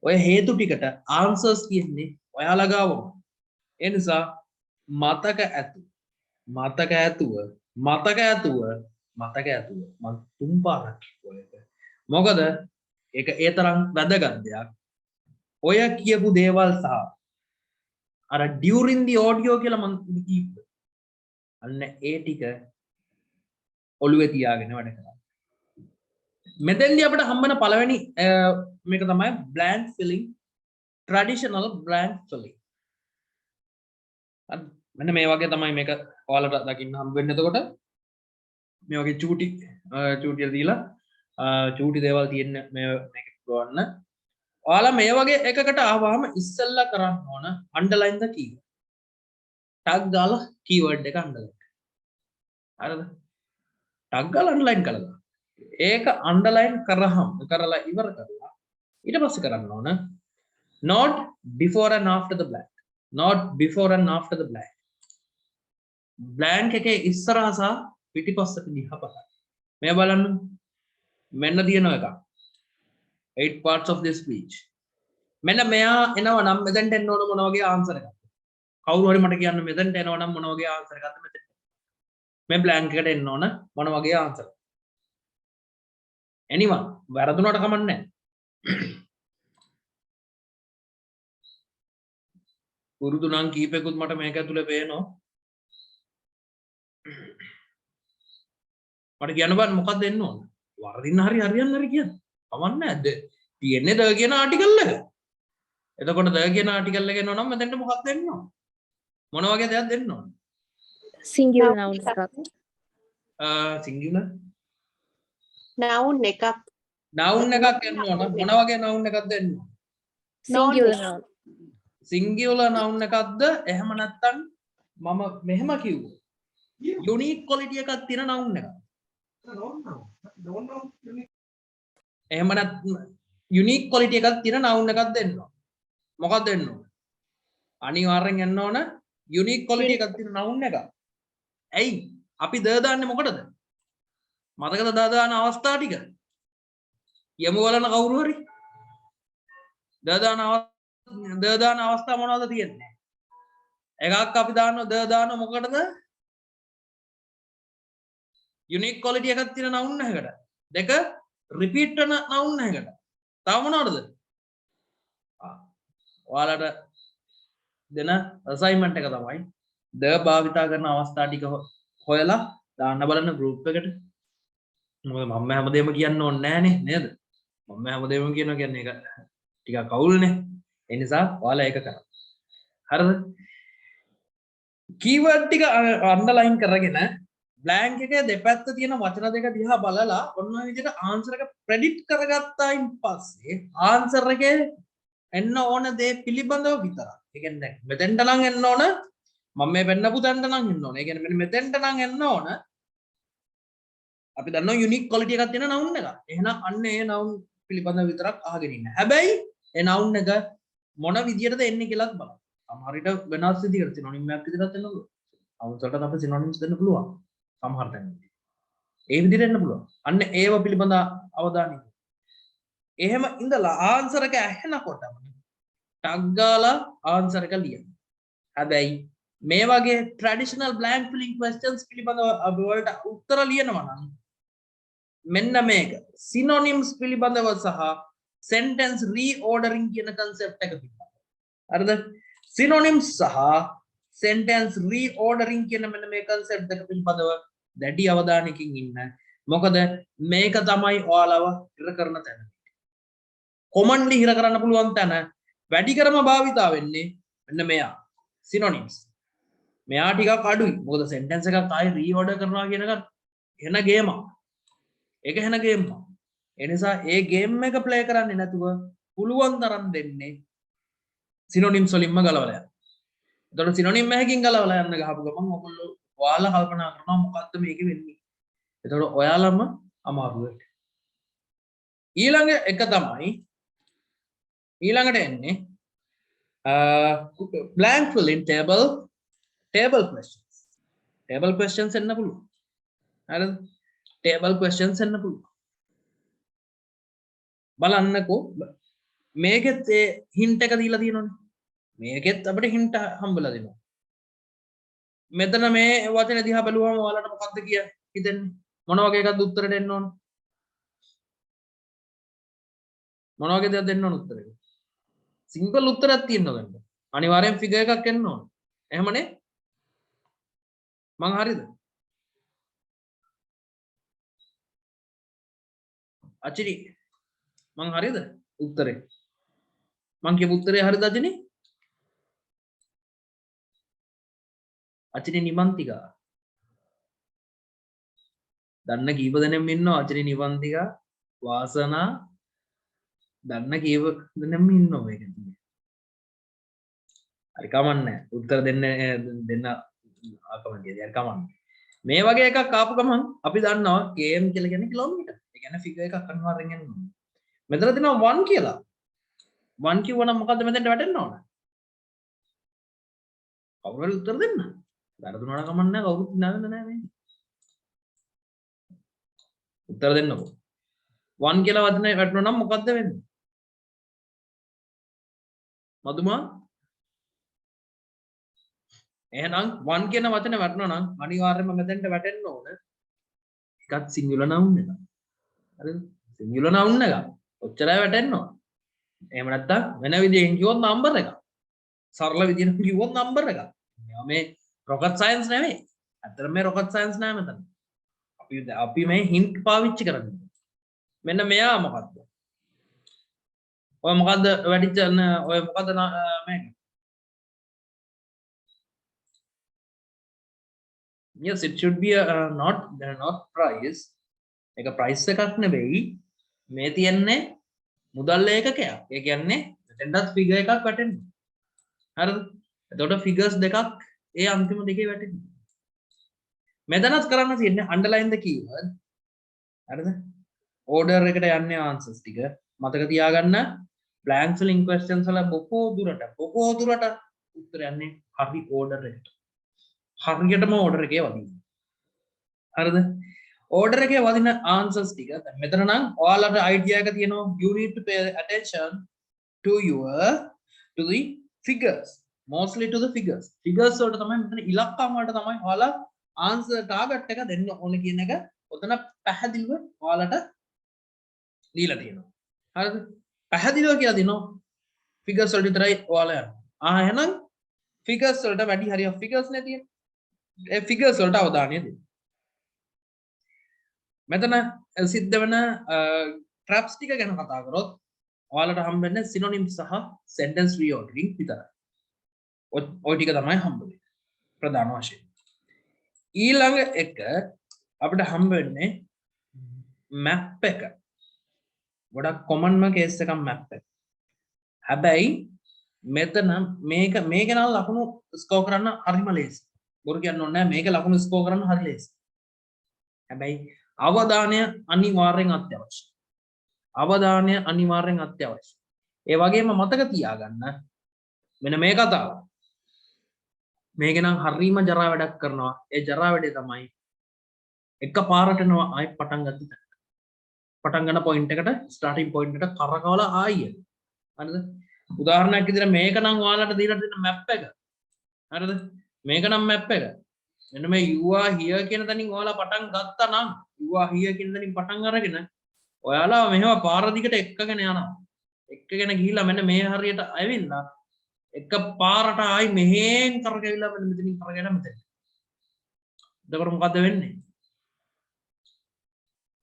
A: ඔය හේතු ටිකට ආන්සර්ස් කියන්නේ ඔයාලා ගාවම. ඒ නිසා මතක ඇතුව මම තුන් පාරක් කිව්වා ඒක. මොකද ඒක ඒ තරම් වැදගත් දෙයක්. ඔය කියපු දේවල් සහ අර during the audio කියලා මම කිව්වා. අන්න ඒ ටික ඔළුවේ තියාගෙන වැඩ කරන්න. මෙතෙන්දී අපිට හම්බෙන පළවෙනි මේක තමයි blank filling, traditional blank filling. මෙන්න මේ වගේ තමයි මේක ඔයාලට දකින්න හම්බ වෙන්නේ. එතකොට මේ වගේ චූටි දීලා චූටි දේවල් තියෙන මේක පුරවන්න. ඔයාලා මේ වගේ එකකට ආවම ඉස්සෙල්ලා කරන්න ඕන underline the keyword. tag දාලා keyword එක underline. හරිද? tag ගාලා underline කළා. ඒක underline කරලා ඉවර කරලා ඊට පස්සේ කරන්න ඕන not before and after the blank. blank එකේ ඉස්සරහා සහ පිටිපස්සට දිහා බලන්න. මේ බලන්න මෙන්න තියෙන එක 8 parts of this speech. මෙන්න මෙයා එනවා නම් මෙතෙන්ට එන්න ඕන මොන වගේ ආන්සර් එකක්ද? කවුරු හරි මට කියන්න මෙතෙන්ට එනවා නම් මොන වගේ ආන්සර් එකක්ද මෙතෙන්ට? මේ බ්ලැන්ක් එකට එන්න ඕන මොන වගේ ආන්සර්? anyone වැරදුනට කමක් නැහැ. පුරුදු නම් කීපෙකුත් මට මේක ඇතුලේ පේනවා. මට කියන්න බෑ මොකක්ද එන්න ඕන? වරදින්න හරි හරියන්න හරි කියන්න. කමක් නැහැ. තියෙන්නේ ද කියන ආටිකල් එක. එතකොට ද කියන ආටිකල් එක එනවා නම් මෙතෙන්ට මොකක්ද එන්න ඕන? මොන වගේ දෙයක් දෙන්න ඕන?
C: singular noun එකක්
A: singular
D: noun එකක්
A: noun එකක් එන්න ඕන. මොන වගේ noun එකක්ද එන්න ඕන?
C: singular noun
A: singular noun එකක්ද? එහෙම නැත්නම් මම මෙහෙම කිව්වා. unique quality එකක් තියෙන noun එකක්. එහෙම නැත්නම් unique quality එකක් තියෙන noun එකක් දෙන්න ඕන. මොකක්ද දෙන්න ඕන? අනිවාර්යෙන් එන්න ඕන unique quality එකක් තියෙන noun එකක්. ඇයි? අපි ද දාන්නේ මොකටද? මතකද ද දාන අවස්ථා ටික? යමු බලන කවුරු හරි. ද දාන අවස්ථා මොනවද තියෙන්නේ? එකක් අපි දානවා ද දානවා මොකටද? unique quality එකක් තියෙන noun එකකට. දෙක repeat වෙන noun එකකට. තව මොනවද? ඔයාලට දෙන assignment එක තමයි ද භාවිතා කරන අවස්ථා ටික හොයලා දාන්න බලන්න group එකට. මොකද මම හැමදේම කියන්න ඕනේ නෑනේ නේද? මම හැමදේම කියනවා කියන්නේ ඒක ටිකක් අවුල්නේ. ඒ නිසා ඔයාලා ඒක කරන්න. හරිද? keyword ටික underline කරගෙන blank එකේ දෙපැත්ත තියෙන වචන දෙක දිහා බලලා ඔන්න ඔය විදිහට answer එක predict කරගත්තායින් පස්සේ answer එකේ එන්න ඕන දේ පිළිබඳව විතරක්. ඒ කියන්නේ දැන් මෙතෙන්ට නම් එන්න ඕන මම මේ වෙන්නපු තැනට නම් එන්න ඕන. ඒ කියන්නේ මෙන්න මෙතෙන්ට නම් එන්න ඕන. අපි දන්නවා unique quality එකක් තියෙන noun එකක්. එහෙනම් අන්න ඒ noun පිළිබඳව විතරක් අහගෙන ඉන්න. හැබැයි ඒ noun එක මොන විදියටද එන්නේ කියලාත් බලන්න. සමහර විට වෙනස් විදියකට synonym එකක් විදිහට එන්න පුළුවන්. අවුල් වලට අපි synonyms දෙන්න පුළුවන්. සමහර තැන්වලදී. ඒ විදිහට එන්න පුළුවන්. අන්න ඒව පිළිබඳ අවධානය. එහෙම ඉඳලා ආන්සර් එක ඇහෙනකොටම ටග් ගාලා ආන්සර් එක ලියන්න. හැබැයි මේ වගේ traditional blank filling questions පිළිබඳව අපි වලට උත්තර ලියනවා නම් මෙන්න මේක synonyms පිළිබඳව සහ sentence reordering කියන concept එක පිළිබඳව. හරිද? synonyms සහ sentence reordering කියන මෙන්න මේ concept එක පිළිබඳව දැඩි අවධානයකින් ඉන්න. මොකද මේක තමයි ඔයාලව ඉර කරන තැන. commonly ඉර කරන්න පුළුවන් තැන වැඩි කරම භාවිතා වෙන්නේ මෙන්න මෙයා synonyms. මෙයා ටිකක් අඩුයි. මොකද sentence එකක් ආයි reorder කරනවා කියන එක එන ගේමක්. ඒක එන ගේමක්. ඒ නිසා ඒ ගේම් එක ප්ලේ කරන්නේ නැතුව පුළුවන් තරම් දෙන්නේ synonyms වලින්ම ගලවලා යන්න. එතකොට synonym එකකින් ගලවලා යන්න ගහපු ගමන් ඔයගොල්ලෝ ඔයාලා කල්පනා කරනවා මොකක්ද මේකෙ වෙන්නේ. එතකොට ඔයාලම අමාරුවට. ඊළඟ එක තමයි ඊළඟට එන්නේ blank filling table questions. Table questions එන්න පුළුවන්. හරිද? table questions එන්න පුළුවන්. බලන්නකෝ මේකෙත් ඒ hint එක දීලා තියෙනවනේ. මේකෙත් අපිට hint හම්බලා දෙනවා. මෙතන මේ වචන දිහා බලුවම ඔයාලට මොකක්ද හිතෙන්නේ? මොන වගේ එකක්ද උත්තරෙට එන්න ඕන? මොන වගේ දෙයක් දෙන්න ඕන උත්තරෙට? සිම්පල් උත්තරයක් තියෙනවා ගන්න. අනිවාර්යෙන් ෆිගර් එකක් එන්න ඕන. එහෙමනේ? මං හරිද? අචිරි මං හරිද? උත්තරේ. මං කියපු උත්තරේ හරිද අචිනි? අචිනි නිමන්තිකා. දන්න කීප දෙනෙක් ඉන්නවා අචිනි නිමන්තිකා වාසනා දන්න කීප දෙනෙක් ඉන්නවා මේකෙන්. හරි කමන්නේ. උත්තර දෙන්න ආකමන්නේ. හරි කමන්නේ. මේ වගේ එකක් ආපු ගමන් අපි දන්නවා කේම් කියලා කියන්නේ කිලෝමීටර්. ඒ කියන්නේ ෆිගර් එකක් අනිවාර්යෙන් එන්න ඕනේ. මෙතන තියෙනවා 1 කියලා. 1 කිව්වනම් මොකද්ද මෙතනට වැටෙන්න ඕන? කවුරු හරි උත්තර දෙන්න. වැරදුනට කමක් නැහැ කවුරුත් නෑ මේ. උත්තර දෙන්නකෝ. 1 කියලා වචනේ වැටුණා නම් මොකද්ද වෙන්නේ? මදුමා එහෙනම් වන් කියන වචනේ වැටෙනවා නම් අනිවාර්යයෙන්ම මෙතෙන්ට වැටෙන්න ඕන එකක් සිංගියුලර් නවුන් එක. හරිද? සිංගියුලර් නවුන් එක. ඔච්චරයි වැටෙන්න ඕන. එහෙම නැත්නම් වෙන විදිහකින් කිව්වොත් නම්බර් එකක්. සරල විදිහට කිව්වොත් නම්බර් එකක්. මේවා මේ rocket science නෙවෙයි. ඇත්තට මේ rocket science නෑ මෙතන. අපි මේ hint පාවිච්චි කරන්නේ. මෙන්න මෙයා මොකද්ද? ඔය මොකද්ද වැඩිච්ච ඔය මොකද්ද මේක? Yes, it should be a not price. ඒක price එකක් නෙවෙයි. මේ තියන්නේ මුදල් ඒකකයක්. ඒ කියන්නේ මෙතෙන්ටත් figure එකක් වැටෙනවා. හරිද? එතකොට figures දෙකක් ඒ අන්තිම දෙකේ වැටෙනවා. මෙතනත් කරන්න තියෙන්නේ underline the keyword. හරිද? order එකට යන්නේ answers ටික. මතක තියාගන්න blank filling questions වල බොහෝ දුරට උත්තර යන්නේ හරි order එකට. හරියටම order එකේ වදින්න. හරිද? order එකේ වදින answers ටික දැන් මෙතන නම් ඔයාලට idea එක තියෙනවා you need to pay attention to the figures, mostly to the figures වලට තමයි මෙතන ඉලක්කම් වලට තමයි ඔයාලා answer target එක දෙන්න ඕනේ කියන එක ඔතන පැහැදිලිව ඔයාලට දීලා තියෙනවා. හරිද? පැහැදිලිව කියලා දිනනවා figures වලට විතරයි ඔයාලා යන්නේ. එහෙනම් figures වලට වැඩි හරියක් figures නේ තියෙන්නේ. ඒ figures වලට අවධානය දෙන්න. මෙතන සිද්ධ වෙන traps ටික ගැන කතා කරොත් ඔයාලට හම්බෙන්නේ synonyms සහ sentence reordering විතරයි. ඔය ටික තමයි හම්බෙන්නේ ප්‍රධාන වශයෙන්. ඊළඟ එක අපිට හම්බෙන්නේ map එක. ගොඩක් common ම case එකක් map එක. හැබැයි මෙතන මේක නම් ලකුණු score කරන්න හරිම ලේසි. බොරු කියන්න ඕනේ නැහැ මේක ලකුණු score කරන්න හරි ලේසි. හැබැයි අවධානය අනිවාර්යෙන් අත්‍යවශ්‍යයි. ඒ වගේම මතක තියාගන්න මෙන්න මේ කතාව. මේක නම් හරීම ජරා වැඩක් කරනවා. ඒ ජරා වැඩේ තමයි එක පාරට යනවා ආයි පටන් ගන්න තැන. පටන් ගන්න පොයින්ට් එකට ස්ටාර්ටින් පොයින්ට් එකට කරකවලා ආයෙ. හරිද? උදාහරණයක් විදිහට මේක නම් ඔයාලට දීලා තියෙන මැප් එක. හරිද? මේක නම් මැප් එක. මෙන්න මේ you are here කියන තැනින් ඔයාලා පටන් ගත්තා නම් you are here කියන තැනින් පටන් අරගෙන ඔයාලා මෙහෙම පාර දිගට එක්කගෙන යනවා. එක්කගෙන ගිහිල්ලා මෙන්න මේ හරියට ඇවිල්ලා එක පාරට ආයි මෙහෙන් කරගෙවිලා මෙන්න මෙතනින් කරගෙන මෙතන. එතකොට මොකද වෙන්නේ?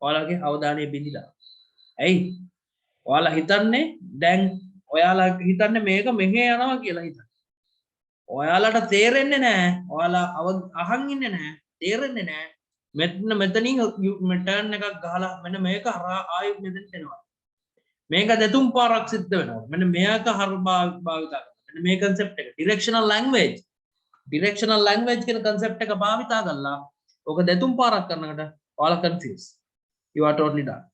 A: ඔයාලගේ අවධානය බිඳිලා. ඇයි? ඔයාලා හිතන්නේ දැන් ඔයාලා හිතන්නේ මේක මෙහෙ යනවා කියලා හිතන්නේ. ඔයාලට තේරෙන්නේ නැහැ. ඔයාලා අහන් ඉන්නේ නැහැ. තේරෙන්නේ නැහැ. මෙතනින් ටර්න් එකක් ගහලා මෙන්න මේක හරහා ආයෙ මෙතනට එනවා. මේක දෙතුන් පාරක් සිද්ධ වෙනවා. මෙන්න මේක භාවිත කරනවා. මෙන්න මේ concept එක directional language කියන concept එක භාවිතා කරලා ඔක දෙතුන් පාරක් කරනකොට ඔයාලා confused. You are totally done.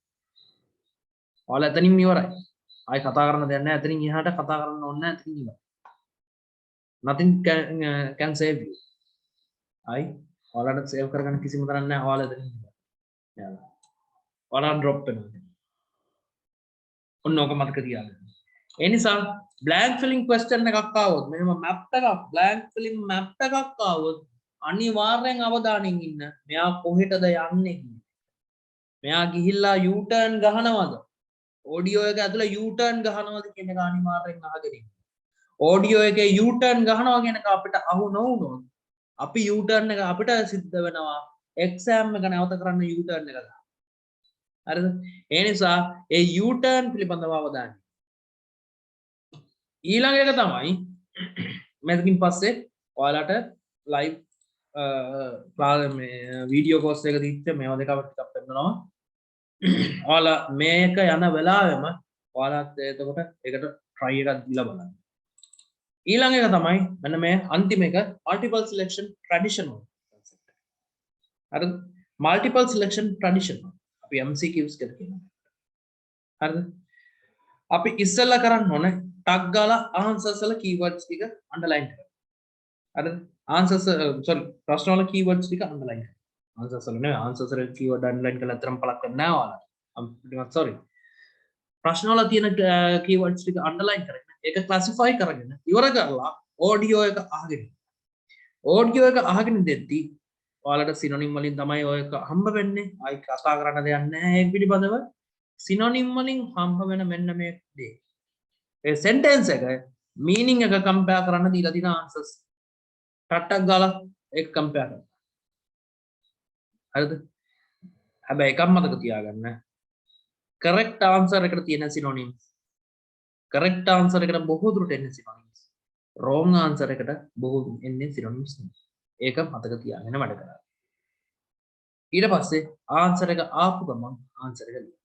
A: ඔයාලා එතනින් ඉවරයි. ආයෙ කතා කරන්න දෙයක් නැහැ. එතනින් එහාට කතා කරන්න ඕනේ නැහැ. එතනින් ඉවරයි. Nothing can save you. ඔයාලට save කරගන්න කිසිම තරක් නැහැ. ඔයාලා එතනින් ඉවරයි. ඔයාලා drop වෙනවා. ඔන්න ඕක මතක තියාගන්න. ඒ නිසා blank filling question එකක් ආවොත් මෙහෙම map එකක් blank filling map එකක් ආවොත් අනිවාර්යෙන් අවධානයෙන් ඉන්න. මෙයා කොහෙටද යන්නේ කියන්නේ. මෙයා ගිහිල්ලා U-turn ගහනවද? audio එක ඇතුලේ U-turn ගහනවද කියන එක අනිවාර්යෙන් අහගෙන ඉන්න. audio එකේ U-turn ගහනවා කියන එක අපිට අහු නොවුනොත් අපි U-turn එක අපිට සිද්ධ වෙනවා exam එක නැවත කරන්න U-turn එක ගන්න. හරිද? ඒ නිසා ඒ U-turn පිළිබඳව අවධානය. ඊළඟ එක තමයි මේකකින් පස්සේ ඔයාලට live වීඩියෝ කෝස් එක දීච්ච මේවා දෙක අපිට ටිකක් පෙන්නනවා. ඔයාලා මේක යන වෙලාවෙම ඔයාලත් එතකොට ඒකට try එකක් දීලා බලන්න. ඊළඟ එක තමයි මෙන්න මේ අන්තිම එක multiple selection traditional concept. හරිද? multiple selection traditional. අපි MCQs කියලා කියනවා. හරිද? අපි ඉස්සෙල්ලා කරන්න ඕනේ ටග් ගාලා answers වල keywords ටික underline කරන්න. හරිද? answers ප්‍රශ්න වල keywords ටික underline කරන්න. answers වල නෙවෙයි answers වල keyword underline කරලා අතරම පළක් කරන්න නෑ ඔයාලා. I'm pretty much sorry. ප්‍රශ්න වල තියෙන keywords ටික underline කරගෙන ඒක classify කරගෙන ඉවර කරලා audio එක අහගෙන audio එක අහගෙන දෙද්දි ඔයාලට synonym වලින් තමයි ඔය එක හම්බ වෙන්නේ. ආයි කතා කරන්න දෙයක් නැහැ ඒක පිළිබඳව. synonym වලින් හම්බ වෙන මෙන්න මේ දේ. ඒ sentence එක meaning එක compare කරන්න දීලා තියෙන answers. ටට්ටක් ගාලා ඒක compare කරන්න. හරිද? හැබැයි එකක් මතක තියාගන්න. correct answer එකට තියෙන synonyms. correct answer එකට බොහෝ දුරට එන්නේ synonyms. wrong answer එකට බොහෝ එන්නේ synonyms නෙමෙයි. ඒක මතක තියාගෙන වැඩ කරන්න. ඊට පස්සේ answer එක ආපු ගමන් answer එක ලියන්න.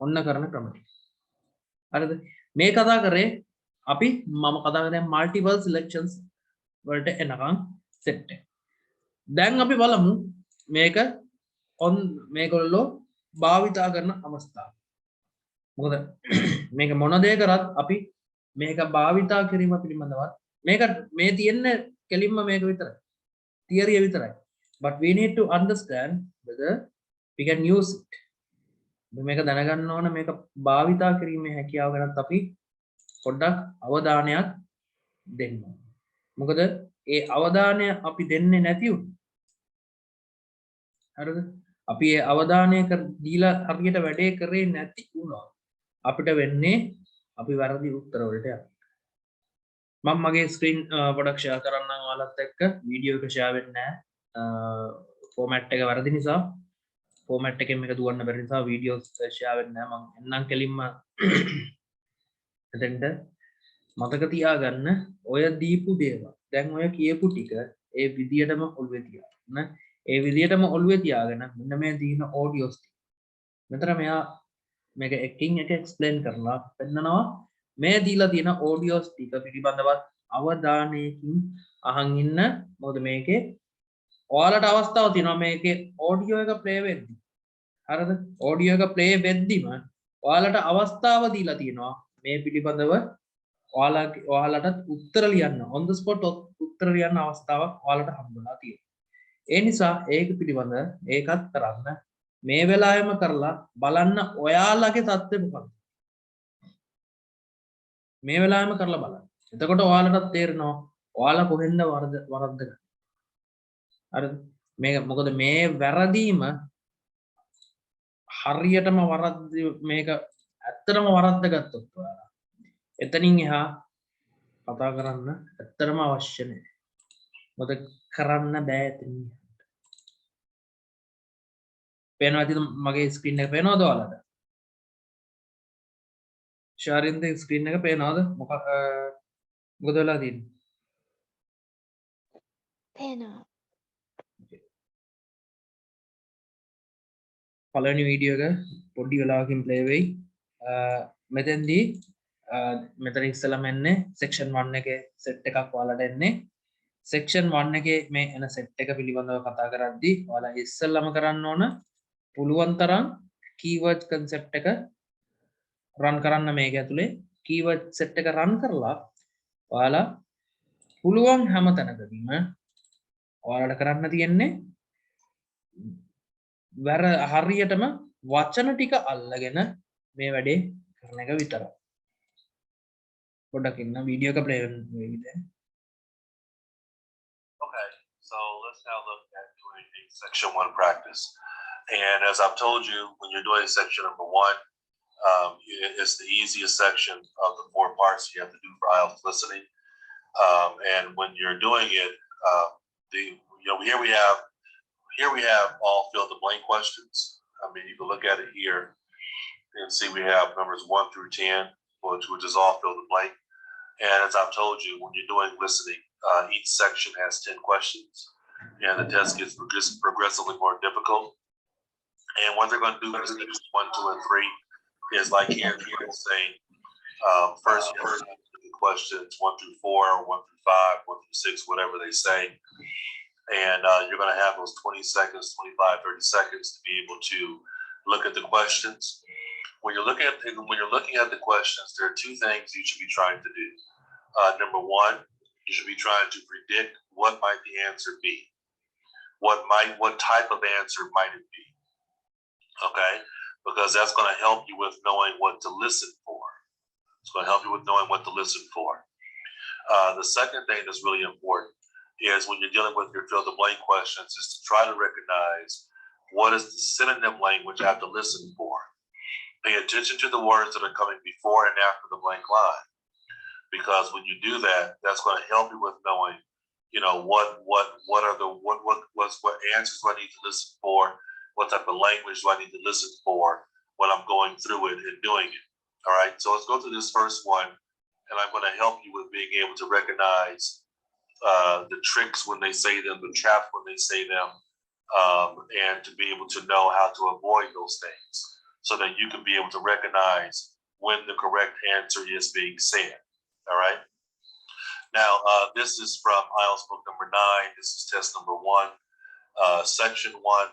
A: ඔන්න කරන ක්‍රම ටික. හරිද? මේ කතා කරේ අපි මම කතා කරන්නේ multiple selections වලට එනකන් set එක. දැන් අපි බලමු මේක මේගොල්ලෝ භාවිතා කරන අවස්ථාව. මොකද මේක මොන දේ කරත් අපි මේක භාවිතා කිරීම පිළිබඳවත් මේක මේ තියෙන කෙලින්ම මේක විතරයි. theory විතරයි. But we need to understand whether we can use it. මේක දැනගන්න ඕන මේක භාවිතා කිරීමේ හැකියාව ගැනත් අපි පොඩ්ඩක් අවධානයක් දෙන්න ඕන. මොකද ඒ අවධානය අපි දෙන්නේ නැති වුණොත් හරිද? අපි ඒ අවධානය දීලා හරියට වැඩේ කරේ නැති වුණොත් අපිට වෙන්නේ අපි වැරදි උත්තර වලට යනවා. මම මගේ ස්ක්‍රීන් පොඩක් ෂෙයා කරන්නම් ඔයාලත් එක්ක. වීඩියෝ එක ෂෙයා වෙන්නේ නැහැ. ෆෝමැට් එක වැරදි නිසා ෆෝමැට් එකෙන් මේක දුවන්න බැරි නිසා වීඩියෝ ෂෙයා වෙන්නේ නැහැ. මම එන්නම් කෙලින්ම එතෙන්ට මතක තියාගන්න ඔය දීපු දේවල් දැන් ඔය කියපු ටික ඒ විදියටම ඔළුවේ තියාගන්න. ඒ විදියටම ඔළුවේ තියාගෙන මෙන්න මේ තියෙන ඔඩියෝස් ටික. මෙතන මෙයා මේක එකින් එක එක්ස්ප්ලেইন කරලා පෙන්නනවා මේ දීලා තියෙන ඔඩියෝස් ටික පිළිබඳවත් අවධානයකින් අහන් ඉන්න. මොකද මේකේ ඔයාලට අවස්ථාව තියෙනවා මේකේ ඔඩියෝ එක ප්ලේ වෙද්දි. හරිද? ඔඩියෝ එක ප්ලේ වෙද්දිම ඔයාලට අවස්ථාව දීලා තියෙනවා මේ පිළිබඳව ඔයාලට උත්තර ලියන්න on the spot උත්තර ලියන්න අවස්ථාවක් ඔයාලට හම්බුණා තියෙනවා. ඒ නිසා ඒක පිළිබඳ ඒකත් කරන්න මේ වෙලාවෙම කරලා බලන්න ඔයාලගේ තත්ත්වය මොකක්ද මේ වෙලාවෙම කරලා බලන්න. එතකොට ඔයාලටත් තේරෙනවා ඔයාලා කොහෙන්ද වරද්දගන්නේ. හරිද? මේක මොකද මේ වැරදීම හරියටම මේක ඇත්තටම වරද්දගත්තොත් ඔයාලා එතනින් එහා කතා කරන්න ඇත්තටම අවශ්‍ය නැහැ. මොකද කරන්න බෑ එතනින්. පේනවා ඇතිද මගේ ස්ක්‍රීන් එක පේනවද ඔයාලට? ශාරින්ද ස්ක්‍රීන් එක පේනවද? මොකද වෙලා තියෙන්නේ?
C: පේනවා.
A: පළවෙනි වීඩියෝ එක පොඩි වෙලාවකින් ප්ලේ වෙයි. මෙතෙන්දී මෙතන ඉස්සෙල්ලාම එන්නේ section 1 එකේ set එකක් ඔයාලට එන්නේ. section 1 එකේ මේ එන set එක පිළිබඳව කතා කරද්දී ඔයාලා ඉස්සෙල්ලාම කරන්න ඕන පුළුවන් තරම් keyword concept එක run කරන්න මේක ඇතුලේ keyword set එක run කරලා ඔයාලා පුළුවන් හැම තැනකදීම ඔයාලට කරන්න තියෙන්නේ හරියටම වචන ටික අල්ලගෙන මේ වැඩේ කරන එක විතරයි. පොඩ්ඩක් ඉන්න වීඩියෝ එක ප්ලේ වෙන්න දැන්.
E: Okay, so let's now look at doing a section 1 practice. And as I've told you, when you're doing section number 1, it's the easiest section of the 4 parts you have to do for IELTS listening. And when you're doing it, here we have all fill the blank questions. I mean, you can look at it here and see we have numbers 1 through 10, which is all fill the blank. And as I've told you, when you're doing listening, each section has 10 questions, and the test gets progressively more difficult. And what they're going to do is 1, 2, and 3 is like here it's saying first questions 1 through 4, 1 through 5, 1 through 6, whatever they say. And you're going to have those 20 seconds, 25, 30 seconds to be able to look at the questions. When you're looking at the questions, there are 2 things you should be trying to do. Number 1, you should be trying to predict what might the answer be. What type of answer might it be? Okay. because that's going to help you with knowing what to listen for. It's going to help you with knowing what to listen for. The second thing that's really important is when you're dealing with your fill the blank questions is to try to recognize what is the synonym language I have to listen for. Pay attention to the words that are coming before and after the blank line, because when you do that, that's going to help you with knowing, you know, what answers do I need to listen for, what type of language do I need to listen for when I'm going through it and doing it. All right, so let's go through this first one, and I'm going to help you with being able to recognize the tricks when they say them, the traps when they say them, and to be able to know how to avoid those things so that you can be able to recognize when the correct answer is being said. All right. Now, this is from IELTS book number 9. This is test number 1, section 1.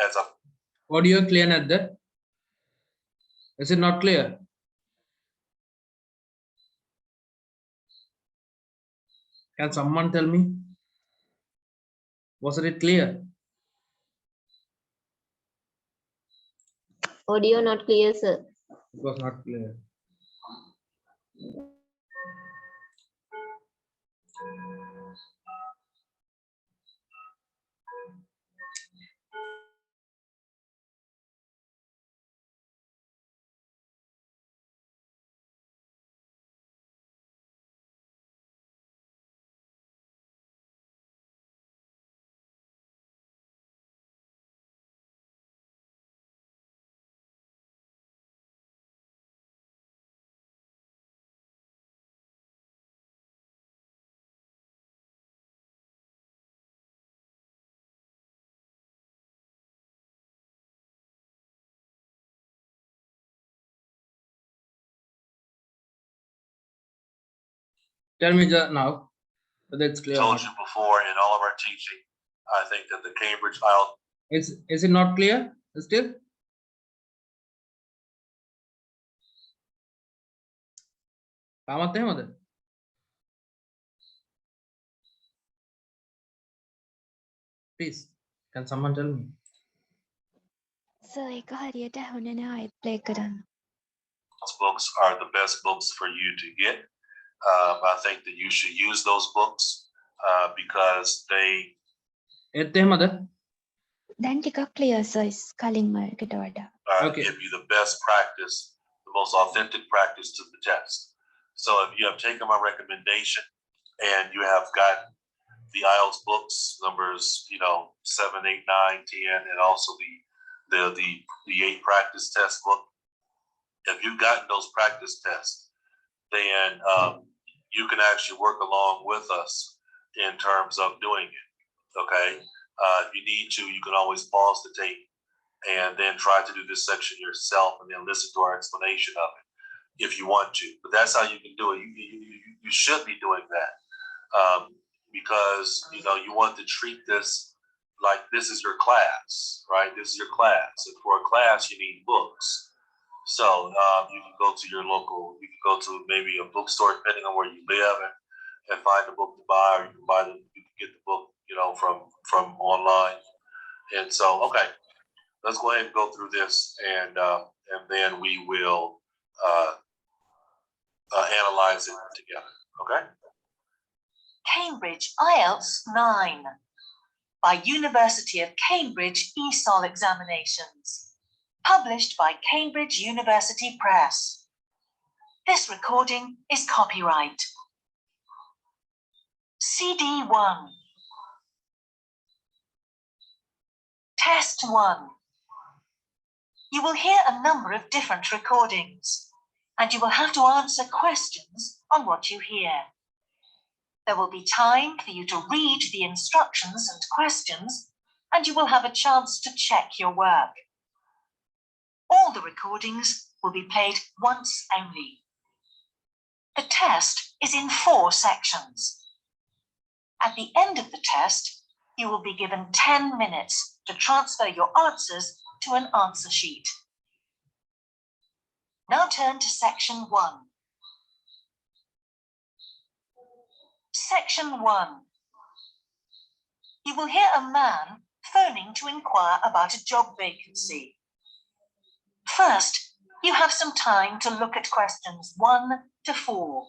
E: As a
A: Audio clear, Nadda? Is it not clear? Can someone tell me? Wasn't it clear?
B: Audio not clear, sir.
A: It was not clear. Tell me now whether it's clear.
E: told you before in all of our teaching, I think that the Cambridge IELTS
A: Is it not clear still? තාමත් එහෙමද? Please, can someone tell me?
C: Sir, ඒක හරියට ඇහුනේ නෑ ආයෙත් play කරන්න.
E: books are the best books for you to get. I think that you should use those books because they
A: ඒත් එහෙමද?
C: දැන් ටිකක් clear sir කලින් වලකට වඩා.
A: Okay.
E: give you the best practice, the most authentic practice to the test. So if you have taken my recommendation and you have got the IELTS books, numbers, 7, 8, 9, 10, and also the 8 practice test book, if you've gotten those practice tests, then you can actually work along with us in terms of doing it. Okay. If you need to, you can always pause the tape and then try to do this section yourself and then listen to our explanation of it if you want to. But that's how you can do it. You should be doing that because you want to treat this like this is your class, right? This is your class, and for a class you need books. So you can go to your local, you can go to maybe a bookstore depending on where you live and find a book to buy, or you can get the book from online. And so okay, let's go ahead and go through this, and then we will analyze it together. Okay.
F: Cambridge IELTS 9 by University of Cambridge ESOL examinations. Published by Cambridge University Press. This recording is copyright. CD1. Test 1. You will hear a number of different recordings, and you will have to answer questions on what you hear. There will be time for you to read the instructions and questions, and you will have a chance to check your work. All the recordings will be played once only. The test is in 4 sections. At the end of the test, you will be given 10 minutes to transfer your answers to an answer sheet. Now turn to section 1. Section 1. You will hear a man phoning to inquire about a job vacancy. First, you have some time to look at questions 1 to 4.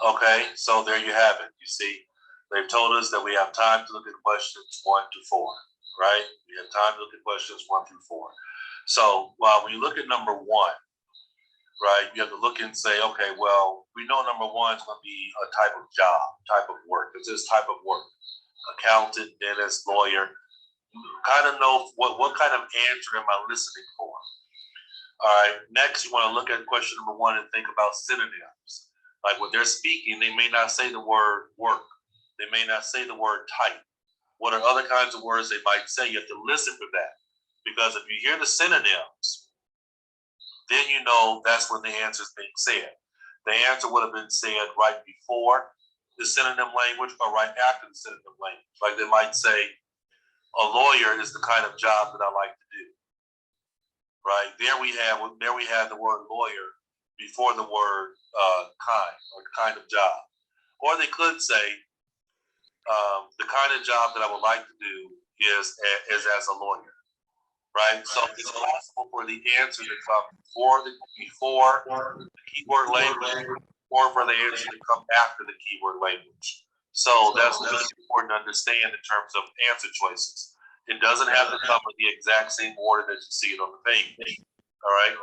E: Okay, so there you have it. You see, they've told us that we have time to look at questions 1 to 4, right? We have time to look at questions 1 through 4. So when you look at number 1, right, you have to look and say, okay, well, we know number 1 is going to be a type of job, type of work. It's this type of work, accountant, dentist, lawyer. Kind of know what kind of answer am I listening for. All right, next you want to look at question number 1 and think about synonyms. Like when they're speaking, they may not say the word work. They may not say the word type. What are other kinds of words they might say? You have to listen for that. Because if you hear the synonyms, then you know that's when the answer is being said. The answer would have been said right before the synonym language or right after the synonym language. Like they might say, a lawyer is the kind of job that I like to do. Right? There we have the word lawyer before the word kind or kind of job. Or they could say, the kind of job that I would like to do is as a lawyer. Right? So it's possible for the answer to come before the keyword language or for the answer to come after the keyword language. So that's really important to understand in terms of answer choices. It doesn't have to come in the exact same order that you see it on the page. All right?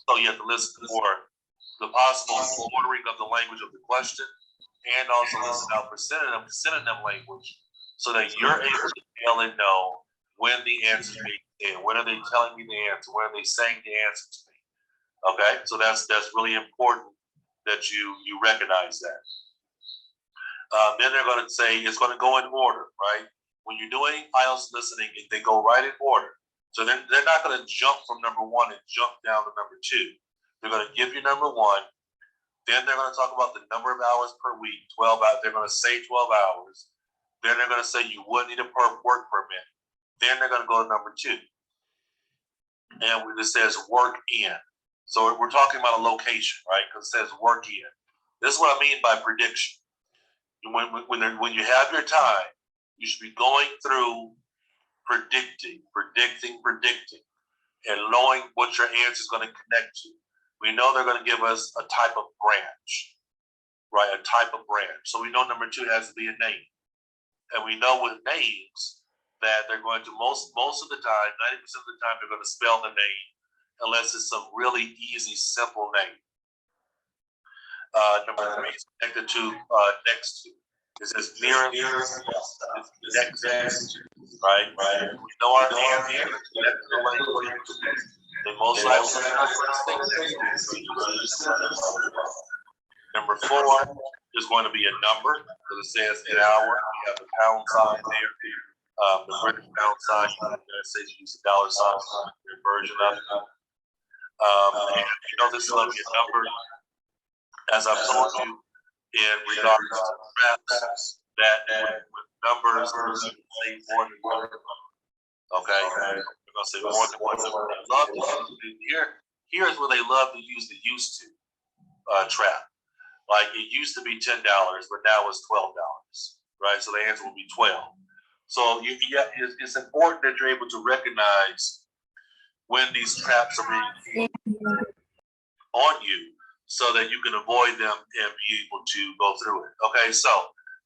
E: So you have to listen for the possible ordering of the language of the question and also listen out for synonym language so that you're able to tell and know when the answer is being said. When are they telling me the answer? When are they saying the answer to me? Okay? So that's really important that you recognize that. Then they're going to say it's going to go in order, right? When you're doing IELTS listening, they go right in order. So they're not going to jump from number 1 and jump down to number 2. They're going to give you number 1. Then they're going to talk about the number of hours per week, 12 hours. They're going to say 12 hours. Then they're going to say you would need a work permit. Then they're going to go to number 2. And it says work in. So we're talking about a location, right? Because it says work in. This is what I mean by prediction. When you have your time, you should be going through predicting, and knowing what your answer is going to connect to. We know they're going to give us a type of branch, right? A type of branch. So we know number 2 has to be a name. And we know with names that they're going to, most of the time, 90% of the time, they're going to spell the name unless it's some really easy, simple name. Number 3 is connected to next to. It says near next to, right? We know our answer. They most likely Number 4 is going to be a number because it says an hour. We have the pound sign there. The British pound sign. The United States use the dollar sign. Their version of it. And you know this is going to be a number. As I've told you, in regards to traps, that with numbers, say more than 1. Okay, we're gonna say more than 1. Love to here's where they love to use the used to trap. Like it used to be $10, but now it's $12, right? So the answer will be 12. So it's important that you're able to recognize when these traps are being on you, so that you can avoid them and be able to go through it. Okay, so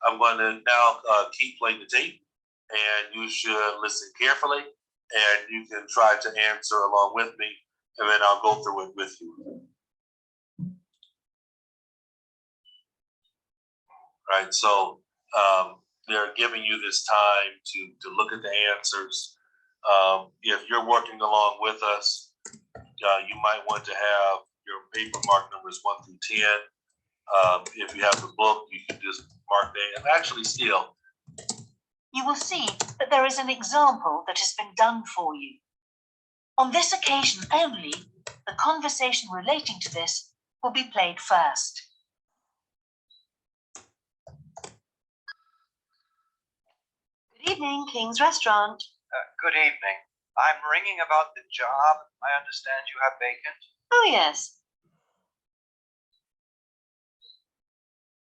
E: I'm going to now keep playing the tape, and you should listen carefully, and you can try to answer along with me, and then I'll go through it with you. Right, so they're giving you this time to look at the answers. If you're working along with us, you might want to have your paper mark numbers 1 through 10. If you have the book, you can just mark there. And actually still,
F: You will see that there is an example that has been done for you. On this occasion only, the conversation relating to this will be played first. Good evening, King's Restaurant.
G: Good evening. I'm ringing about the job I understand you have vacant.
F: Oh, yes.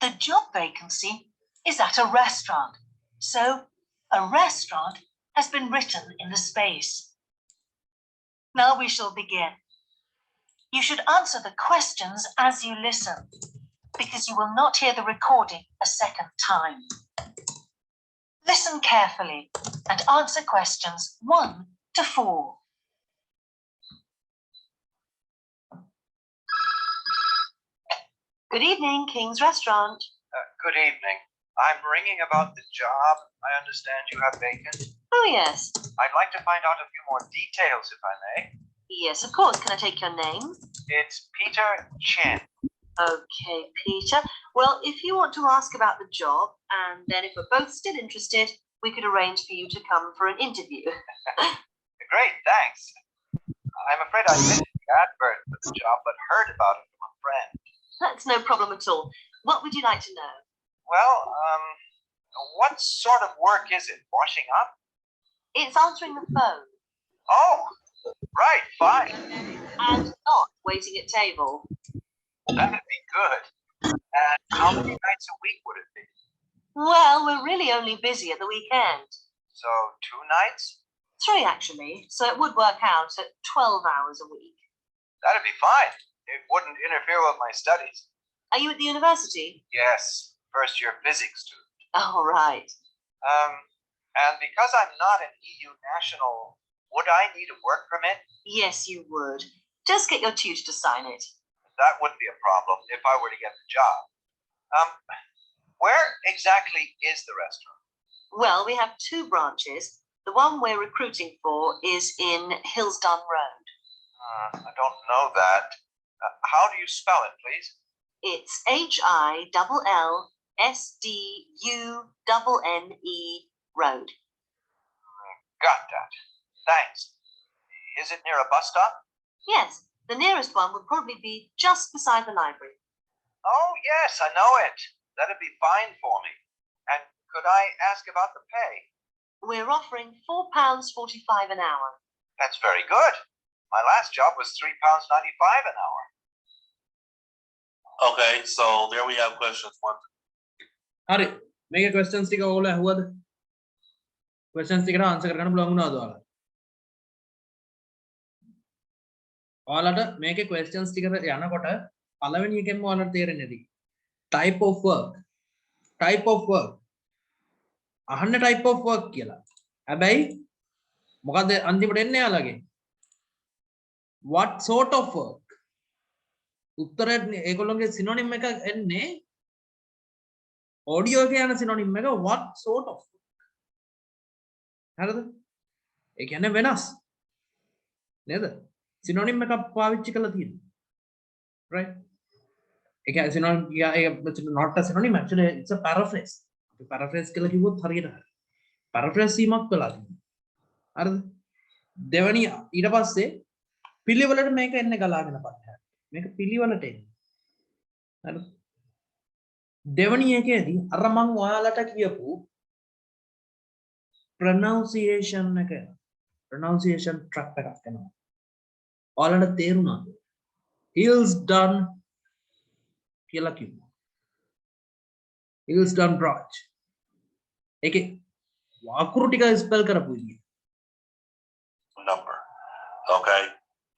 F: The job vacancy is at a restaurant. So, a restaurant has been written in the space. Now we shall begin. You should answer the questions as you listen, because you will not hear the recording a second time. Listen carefully and answer questions 1 to 4. Good evening, King's Restaurant.
G: Good evening. I'm ringing about the job I understand you have vacant.
F: Oh, yes.
G: I'd like to find out a few more details, if I may.
F: Yes, of course. Can I take your name?
G: It's Peter Chen.
F: Okay, Peter. Well, if you want to ask about the job, and then if we're both still interested, we could arrange for you to come for an interview.
G: Great, thanks. I'm afraid I missed the advert for the job, but heard about it from a friend.
F: That's no problem at all. What would you like to know?
G: Well, what sort of work is it? Washing up?
F: It's answering the phone
G: Oh, right, fine.
F: and not waiting at table.
G: That'd be good. And how many nights a week would it be?
F: Well, we're really only busy at the weekend.
G: So 2 nights?
F: 3, actually. So it would work out at 12 hours a week.
G: That'd be fine. It wouldn't interfere with my studies.
F: Are you at the university?
G: Yes, first year physics student.
F: Oh, right.
G: And because I'm not an EU national, would I need a work permit?
F: Yes, you would. Just get your tutor to sign it.
G: That wouldn't be a problem if I were to get the job. Where exactly is the restaurant?
F: Well, we have 2 branches. The one we're recruiting for is in Hillsdon Road.
G: I don't know that. How do you spell it, please?
F: It's HILLSDUNNE Road.
G: Got that. Thanks. Is it near a bus stop?
F: Yes, the nearest one would probably be just beside the library.
G: Oh, yes, I know it. That'd be fine for me. And could I ask about the pay?
F: We're offering £4.45 an hour.
G: That's very good. My last job was £3.95 an hour.
E: Okay, so there we have questions 1 to
A: හරි මේකේ questions ටික ඕගොල්ලෝ අහුවද questions ටිකට answer කරගන්න පුළුවන් වුණාද ඔයාලා ඔයාලට මේකේ questions ටිකට යනකොට පළවෙනි එකෙන්ම ඔයාලට තේරෙන්නේ නැති type of work අහන්න type of work කියලා හැබැයි මොකද අන්තිමට එන්නේ යාළුවගේ what sort of work උත්තරේ ඒගොල්ලෝගේ synonym එක එන්නේ audio එකේ යන synonym එක what sort of work හරිද ඒ කියන්නේ වෙනස් නේද synonym එකක් පාවිච්චි කරලා තියෙනවා right ඒ කියන්නේ synonym not a synonym actually it's a paraphrase paraphrase කියලා කිව්වොත් හරියට හරි paraphrase වීමක් කළා තියෙනවා හරිද දෙවැනි ඊට පස්සේ පිළිවෙලට මේක එන්නේ ගලාගෙන පස්සට මේක පිළිවෙලට එන්නේ හරිද දෙවැනි එකේදී අර මම ඔයාලට කියපු pronunciation එක pronunciation trap එකක් කරනවා ඔයාලට තේරුණාද heels done කියලා කිව්වා heels done branch ඒකේ වාකුරු ටික ස්පෙල් කරපු විදිය
E: number. Okay,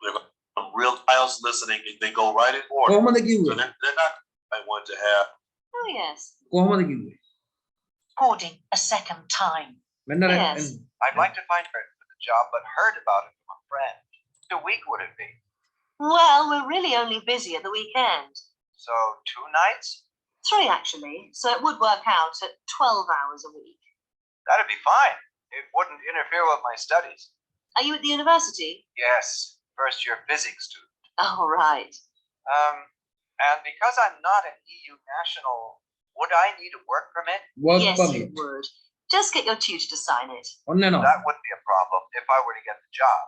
E: we're going to real IELTS listening. They go right in order.
A: කොහොමද
E: So
A: කිව්වේ
E: they're not. I want to have.
F: Oh, yes.
A: කොහොමද කිව්වේ
F: Recording a second time.
A: මෙන්න
F: Yes.
G: I'd like to find her for the job, but heard about it from a friend. A week would it be?
F: Well, we're really only busy at the weekend.
G: So 2 nights?
F: 3, actually. So it would work out at 12 hours a week.
G: That'd be fine. It wouldn't interfere with my studies.
F: Are you at the university?
G: Yes, first year physics student.
F: Oh, right.
G: And because I'm not an EU national, would I need a work permit?
A: work
F: Yes,
A: permit
F: you would. Just get your tutor to sign it.
A: ඔන්න එනවා
G: That wouldn't be a problem if I were to get the job.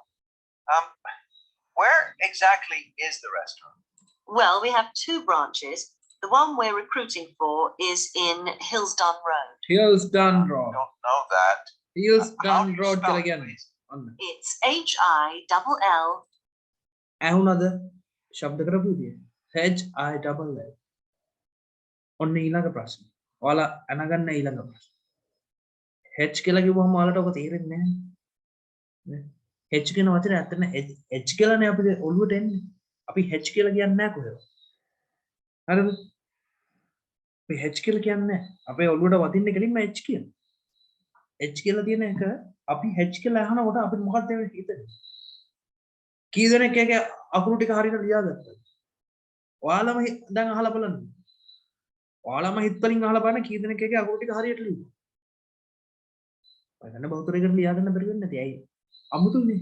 G: Where exactly is the restaurant?
F: Well, we have 2 branches. The one we're recruiting for is in Hillsdon Road.
A: Hillsdon Road
G: Don't know that.
A: Hillsdon
G: How do you
A: Road
G: spell
A: කියලා
G: it,
A: කියන්නේ
G: please?
A: ඔන්න
F: It's HILL.
A: ඇහුණාද ශබ්ද කරපු විදිය HILL ඔන්න ඊළඟ ප්‍රශ්න ඔයාලා අනගන්න ඊළඟ ප්‍රශ්න H කියලා කිව්වම ඔයාලට ඔක තේරෙන්නේ නැහැ නේ H කියන වචනේ ඇත්තටම H කියලානේ අපිට ඔළුවට එන්නේ. අපි H කියලා කියන්නේ නැහැ කොහෙවත්. හරිද? අපි H කියලා කියන්නේ නැහැ. අපේ ඔළුවට වදින්නේ කෙලින්ම H කියන. H කියලා තියෙන එක අපි H කියලා අහනකොට අපිට මොකක්ද හිතෙන්නේ? කී දෙනෙක් එක අකුරු ටික හරියට ලියාගත්තද? ඔයාලම දැන් අහලා බලන්න. ඔයාලම හිත වලින් අහලා බලන්න කී දෙනෙක් එක අකුරු ටික හරියට ලියුවා. ඔයගොල්ලෝ බහුතරයකට ලියා ගන්න බැරි වෙන්නේ නැති. ඇයි? අමුතුනේ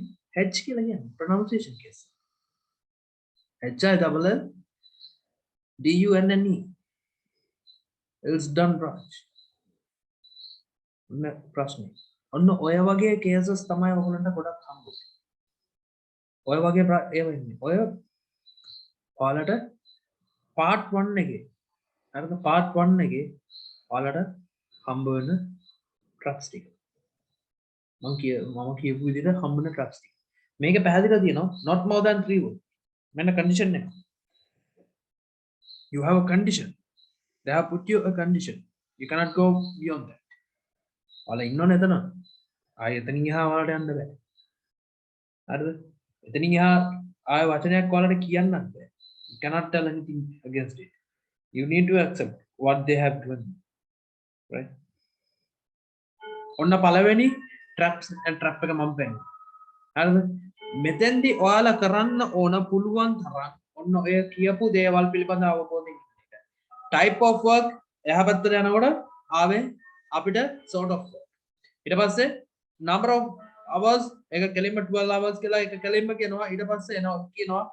A: H කියලා කියන්නේ pronunciation case. H I double L D U N N E. It's done Raj. ප්‍රශ්නේ. ඔන්න ඔය වගේ cases තමයි ඔයගොල්ලන්ට ගොඩක් හම්බුනේ. ඔය වගේ ඒ වෙන්නේ. ඔය ඔයාලට part 1 එකේ හරිද part 1 එකේ ඔයාලට හම්බ වෙන ට්‍රක්ස් ටික. මම කියපු විදිහට හම්බ වෙන ට්‍රක්ස් ටික. මේක පැහැදිලිලා තියෙනවා not more than 3 words. මෙන්න condition එක. You have a condition. They have put you a condition. You cannot go beyond that. ඔයාලා ඉන්නවනේ එතන. ආයෙ එතනින් එහා ඔයාලට යන්න බෑ. හරිද? එතනින් එහා ආයෙ වචනයක් ඔයාලට කියන්නත් බෑ. You cannot tell anything against it. You need to accept what they have given you. Right? ඔන්න පළවෙනි trap එක මම පෙන්නනවා. හරිද? මෙතෙන්දී ඔයාලා කරන්න ඕන පුළුවන් තරම් ඔන්න ඔය කියපු දේවල් පිළිබඳව අවබෝධයෙන් ඉන්න එක. Type of work එහා පැත්තට යනකොට ආවේ අපිට sort of work. ඊට පස්සේ number of hours එක කෙලින්ම 12 hours කියලා එක කෙලින්ම කියනවා. ඊට පස්සේ එනවා කියනවා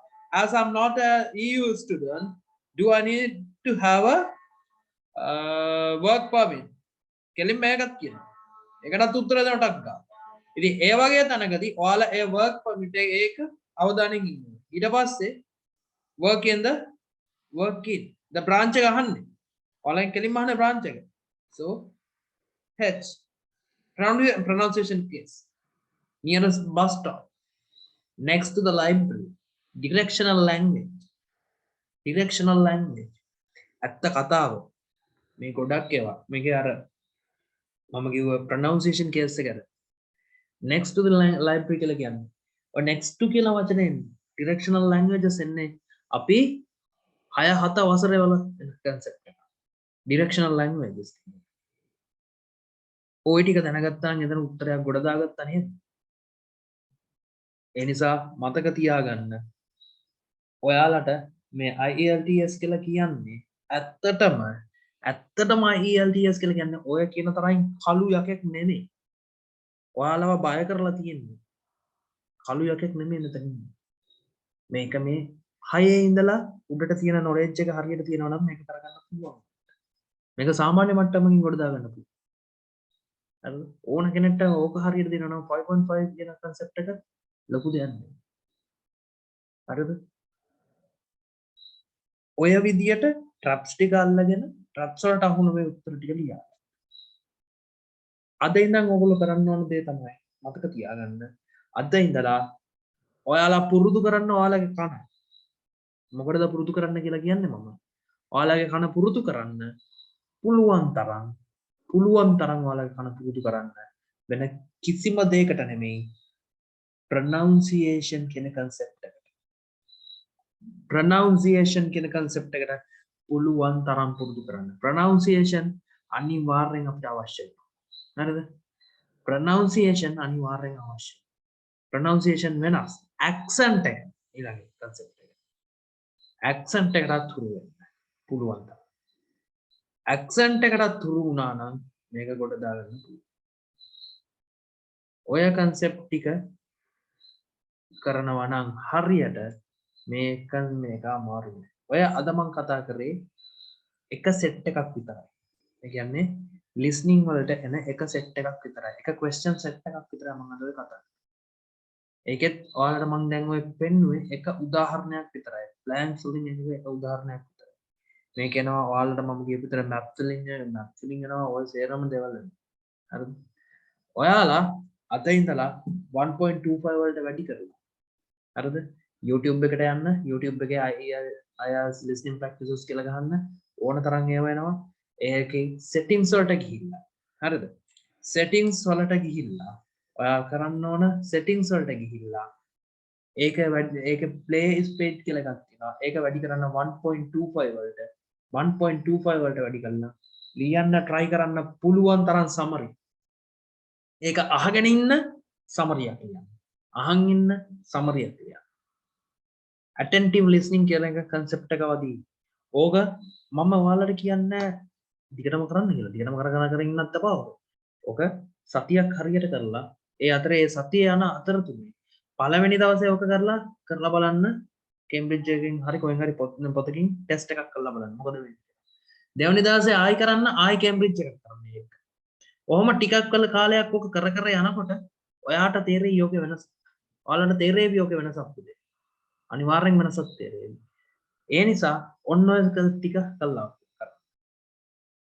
A: as I'm not a EU student, do I need to have a work permit? කෙලින්ම එකක් කියනවා. ඒකටත් උත්තර දෙන්න ටක් ගන්න. ඉතින් ඒ වගේ තැනකදී ඔයාලා ඒ work permit එක අවධානයෙන් ඉන්න. ඊට පස්සේ work in the branch එක අහන්නේ. ඔයාලා කෙලින්ම අහන්නේ branch එක. So H pronunciation case. Nearest bus stop. Next to the library. Directional language. ඇත්ත කතාව. මේ ගොඩක් ඒවා. මේකේ අර මම කිව්ව pronunciation case එක අර next to the library කියලා කියන්නේ. ඔය next to කියන වචනේ directional languages එන්නේ අපි 6-7 වසරේ වල concept එක. directional languages. ඔය ටික දැනගත්තා නම් එතන උත්තරයක් ගොඩ දාගත්තා නේද? ඒ නිසා මතක තියාගන්න. ඔයාලට මේ IELTS කියලා කියන්නේ ඇත්තටම IELTS කියලා කියන්නේ ඔය කියන තරම් කළු යකෙක් නෙමෙයි. ඔයාලව බය කරලා තියෙන්නේ. කළු යකෙක් නෙමෙයි මෙතන ඉන්නේ. මේක මේ 6 ඉඳලා උඩට තියෙන knowledge එක හරියට තියෙනවා නම් මේක කරගන්න පුළුවන්. මේක සාමාන්‍ය මට්ටමකින් ගොඩ දාගන්න පුළුවන්. හරිද? ඕන කෙනෙක්ට ඕක හරියට දෙනවා නම් 5.5 කියන concept එක ලොකු දෙයක් නෙමෙයි. හරිද? ඔය විදියට traps ටික අල්ලගෙන traps වලට අහුණු මේ උත්තර ටික ලියා. අද ඉඳන් ඔයගොල්ලෝ කරන්න ඕන දේ තමයි මතක තියාගන්න. අද ඉඳලා ඔයාලා පුරුදු කරන්න ඔයාලගේ කන. මොකටද පුරුදු කරන්න කියලා කියන්නේ මම. ඔයාලගේ කන පුරුදු කරන්න පුළුවන් තරම් ඔයාලගේ කන පුරුදු කරන්න. වෙන කිසිම දෙයකට නෙමෙයි. pronunciation කියන concept එකට. pronunciation කියන concept එකට පුළුවන් තරම් පුරුදු කරන්න. pronunciation අනිවාර්යෙන් අපිට අවශ්‍යයි. හරිද? pronunciation අනිවාර්යෙන් අවශ්‍යයි. pronunciation වෙනස්. accent එක ඊළඟ concept එක. accent එකකට හුරු වෙන්න පුළුවන් තරම්. accent එකකට හුරු වුණා නම් මේක ගොඩ දාගන්න පුළුවන්. ඔය concept ටික කරනවා නම් හරියට මේක අමාරු නෑ. ඔය අද මම කතා කරේ එක සෙට් එකක් විතරයි. ඒ කියන්නේ listening වලට එන එක සෙට් එකක් විතරයි. එක question set එකක් විතරයි මම අද කතා කරේ. ඒකෙත් ඔයාලට මම දැන් ඔය පෙන්නුවේ එක උදාහරණයක් විතරයි. plans වලින් එන එක උදාහරණයක් විතරයි. මේක එනවා ඔයාලට මම කියපු විතර map වලින් එනවා ඔය සේරම දේවල් එනවා. හරිද? ඔයාලා අද ඉඳලා 1.25 වලට වැඩි කරලා. හරිද? YouTube එකට යන්න. YouTube එකේ IELTS listening practices කියලා ගහන්න. ඕන තරම් ඒවා එනවා. ඒකේ settings වලට ගිහිල්ලා. හරිද? settings වලට ගිහිල්ලා ඔයා කරන්න ඕන settings වලට ගිහිල්ලා ඒක play speed කියලා එකක් තියෙනවා. ඒක වැඩි කරන්න 1.25 වලට 1.25 වලට වැඩි කරලා ලියන්න try කරන්න පුළුවන් තරම් summary. ඒක අහගෙන ඉන්න summary එකක් ලියන්න. අහන් ඉන්න summary එකක් ලියන්න. attentive listening කියලා එක concept එක වදී. ඕක මම ඔයාලට කියන්නේ දිගටම කරන්න කියලා. දිගටම කර ඉන්නත් එපා. ඕක සතියක් හරියට කරලා ඒ අතරේ ඒ සතිය යන අතරතුරේ පළවෙනි දවසේ ඕක කරලා බලන්න කේම්බ්‍රිජ් එකකින් හරි කොහෙන් හරි පොතකින් ටෙස්ට් එකක් කරලා බලන්න. මොකද වෙන්නේ? දෙවනි දවසේ ආයි කරන්න ආයි කේම්බ්‍රිජ් එකක් කරන්න ඒක. ඔහොම ටිකක් කළ කාලයක් ඕක කර යනකොට ඔයාට තේරෙයි යෝගේ වෙනස. ඔයාලට තේරෙයි යෝගේ වෙනසක් පුතේ. අනිවාර්යෙන් වෙනසක් තේරෙයි. ඒ නිසා ඔන්න ඔය ටික කළා.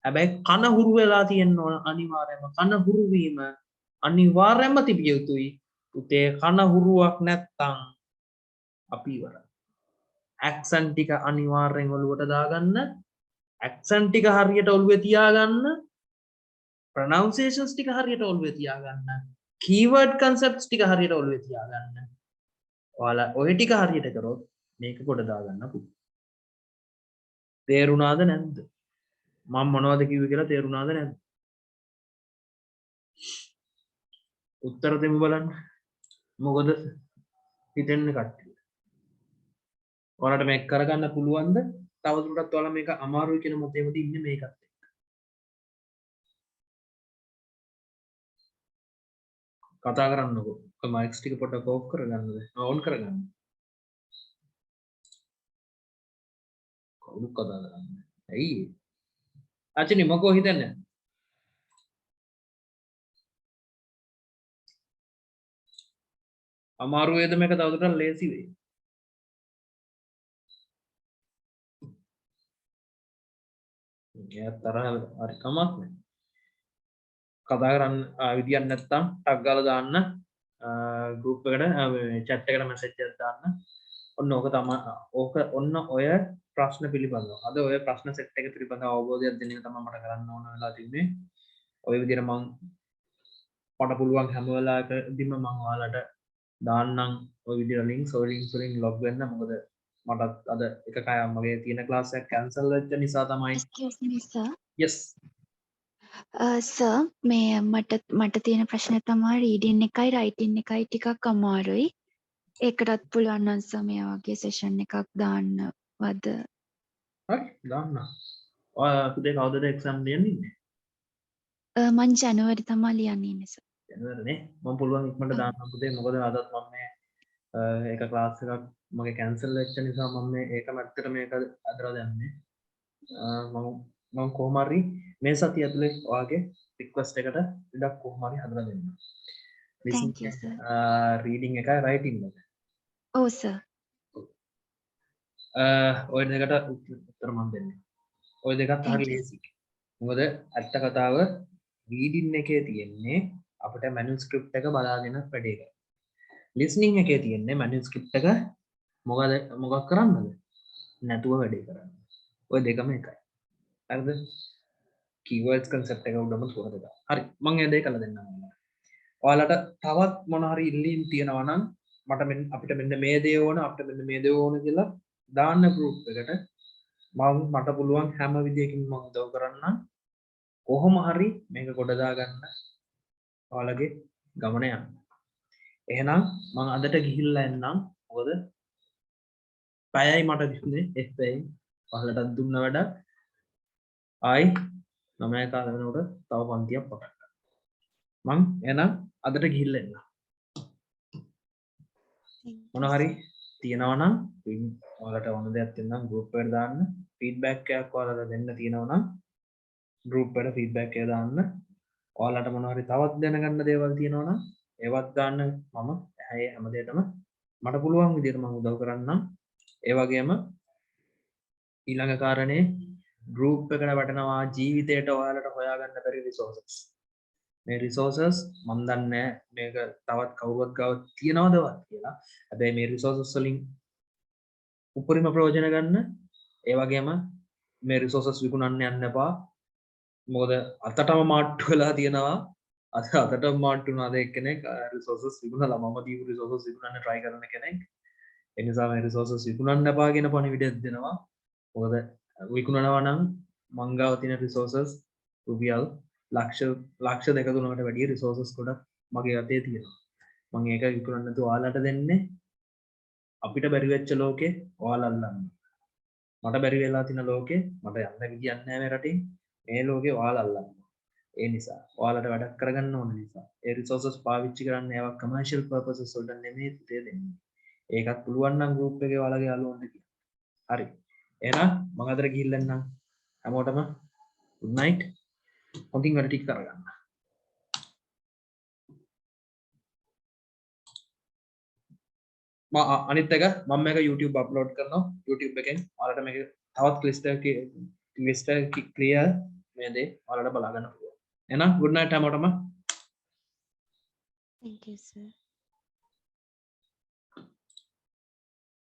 A: හැබැයි කන හුරු වෙලා තියෙන්න ඕන අනිවාර්යයෙන්ම කන හුරු වීම අනිවාර්යයෙන්ම තිබිය යුතුයි. පුතේ කන හුරුවක් නැත්තම් අපි ඉවරයි. ඇක්සන්ට් ටික අනිවාර්යෙන් ඔළුවට දාගන්න. ඇක්සන්ට් ටික හරියට ඔළුවේ තියාගන්න. ප්‍රොනවුන්සියේෂන්ස් ටික හරියට ඔළුවේ තියාගන්න. කීවර්ඩ් කන්සෙප්ට්ස් ටික හරියට ඔළුවේ තියාගන්න. ඔයාලා ඔය ටික හරියට කරොත් මේක කොට දාගන්න පුළුවන්. තේරුණාද නැද්ද? මම මොනවද කිව්වේ කියලා තේරුණාද නැද්ද? උත්තර දෙමු බලන්න. මොකද හිතෙන්නේ කට්ටිය. ඔයාලට මේක කරගන්න පුළුවන්ද? තවදුරටත් ඔයාලා මේක අමාරුයි කියන මතයමද ඉන්නේ මේකත් එක්ක. කතා කරන්නකෝ. මයික්ස් ටික පොඩ්ඩක් ඕෆ් කරගන්නද? ඕන් කරගන්න. කවුරු කතා කරන්නේ? ඇයි? අචිනි මොකෝ හිතන්නේ? අමාරු වේද මේක තවදුරටත් ලේසි වෙයි. එයා තරහ හරි කමක් නැහැ. කතා කරන්න විදියක් නැත්තම් ටක් ගාලා දාන්න group එකට chat එකට message එකක් දාන්න. ඔන්න ඕක තමයි ඕක ඔන්න ඔය ප්‍රශ්න පිළිබඳව. අද ඔය ප්‍රශ්න set එක පිළිබඳව අවබෝධයක් දෙන්න එක තමයි මට කරන්න ඕන වෙලා තිබුණේ. ඔය විදිහට මට පුළුවන් හැම වෙලාවකදීම මම ඔයාලට දාන්නම් ඔය විදිහට links වලින් log වෙන්න. මොකද මටත් අද එක කයක් මගේ තියෙන class එක cancel වෙච්ච නිසා තමයි.
C: Excuse me, sir.
A: Yes.
C: Sir, මේ මට තියෙන ප්‍රශ්නේ තමයි reading එකයි writing එකයි ටිකක් අමාරුයි. ඒකටත් පුළුවන් නම් සර් මේ වගේ session එකක් දාන්නවද?
A: හරි දාන්න. ඔයා පුතේ කවදද exam දෙන්නේ?
C: මං ජනවරි තමයි ලියන්න ඉන්නේ සර්.
A: ජනවරිනේ. මම පුළුවන් ඉක්මනට දාන්න පුතේ. මොකද අදත් මම මේ එක ක්ලාස් එකක් මගේ කැන්සල් වෙච්ච නිසා මම මේක මැත්තට මේක අදලා දැම්මේ. මම කොහොම හරි මේ සතිය ඇතුලේ ඔයාගේ රික්වෙස්ට් එකට ඉඩක් කොහොම හරි හදලා දෙන්න.
C: Thank you, sir.
A: රීඩින් එකයි රයිටින් එකයි.
C: ඔව් සර්.
A: ඔය දෙකට උත්තර මම දෙන්නේ. ඔය දෙකත් හරි ලේසි. මොකද අත්ත කතාව රීඩින් එකේ තියෙන්නේ අපිට මැනුස්ක්‍රිප්ට් එක බලාගෙන වැඩේ කරන්න. ලිස්නින් එකේ තියෙන්නේ මැනුස්ක්‍රිප්ට් එක මොකක් කරන්නද? නැතුව වැඩේ කරන්න. ඔය දෙකම එකයි. හරිද? keywords concept එක උඩම තුන දෙක. හරි. මම ඒ දෙක කළා දෙන්නම්. ඔයාලට තවත් මොන හරි ඉල්ලීම් තියෙනවා නම් අපිට මෙන්න මේ දේ ඕන අපිට මෙන්න මේ දේ ඕන කියලා දාන්න group එකට මට පුළුවන් හැම විදියකින් මම උදව් කරන්නම්. කොහොම හරි මේක ගොඩ දාගන්න ඔයාලගේ ගමන යන්න. එහෙනම් මම අදට ගිහිල්ලා එන්නම්. මොකද පැයයි මට දින්නේ එපැයි පහලටත් දුන්න වැඩ ආයි 9 කාල වෙනකොට තව පන්තියක් පටන් ගන්න. මං එහෙනම් අදට ගිහිල්ලා එන්නම්. මොන හරි තියෙනවා නම් ඔයාලට ඕන දෙයක් තියෙනවා නම් group එකට දාන්න. feedback එකක් ඔයාලට දෙන්න තියෙනවා නම් group එකට feedback එක දාන්න. ඔයාලට මොන හරි තවත් දැනගන්න දේවල් තියෙනවා නම් ඒවත් දාන්න. මම හැම දෙයකම මට පුළුවන් විදිහට මම උදව් කරන්නම්. ඒ වගේම ඊළඟ කාරණේ group එකට වටනවා ජීවිතයට ඔයාලට හොයාගන්න බැරි resources. මේ resources මම දන්නේ මේක තවත් කවුරුවත් ගාව තියනවදවත් කියලා. හැබැයි මේ resources වලින් උපරිම ප්‍රයෝජන ගන්න. ඒ වගේම මේ resources විකුණන්න යන්න එපා. මොකද අතටම මාට්ටු වෙලා තියෙනවා. අතට මාට්ටු නාද එක්කෙනෙක් රිසෝසස් විකුණලා මම දීපු රිසෝසස් විකුණන්න try කරන කෙනෙක්. ඒ නිසා මේ රිසෝසස් විකුණන්න එපා කියන පණිවිඩයක් දෙනවා. මොකද විකුණනවා නම් මං ගාව තියෙන රිසෝසස් රුපියල් ලක්ෂ දෙක තුනකට වැඩිය රිසෝසස් ගොඩක් මගේ අතේ තියෙනවා. මම ඒක විකුණන්න නැතුව ඔයාලට දෙන්නේ අපිට බැරි වෙච්ච ලෝකේ ඔයාලා අල්ලන්න. මට බැරි වෙලා තියෙන ලෝකේ මට යන්න විදියක් නැහැ මේ රටින්. මේ ලෝකේ ඔයාලා අල්ලන්න. ඒ නිසා ඔයාලට වැඩක් කරගන්න ඕන නිසා ඒ රිසෝසස් පාවිච්චි කරන්න ඒවා කමර්ෂියල් පර්පසස් වලට නෙමෙයි තේ දෙන්නේ. ඒකත් පුළුවන් නම් ගෲප් එකේ ඔයාලගේ යාළුවන්ට කියන්න. හරි. එහෙනම් මම අතර ගිහිල්ලා එන්නම්. හැමෝටම good night. හොඳින් වැඩ ටික කරගන්න. අනිත් එක මම මේක YouTube අප්ලෝඩ් කරනවා. YouTube එකෙන් ඔයාලට මේක තවත් ක්ලිස්ටර් ක්ලියර් මේ දේ ඔයාලට බලා ගන්න පුළුවන්. එහෙනම් good night හැමෝටම.
C: Thank you, sir.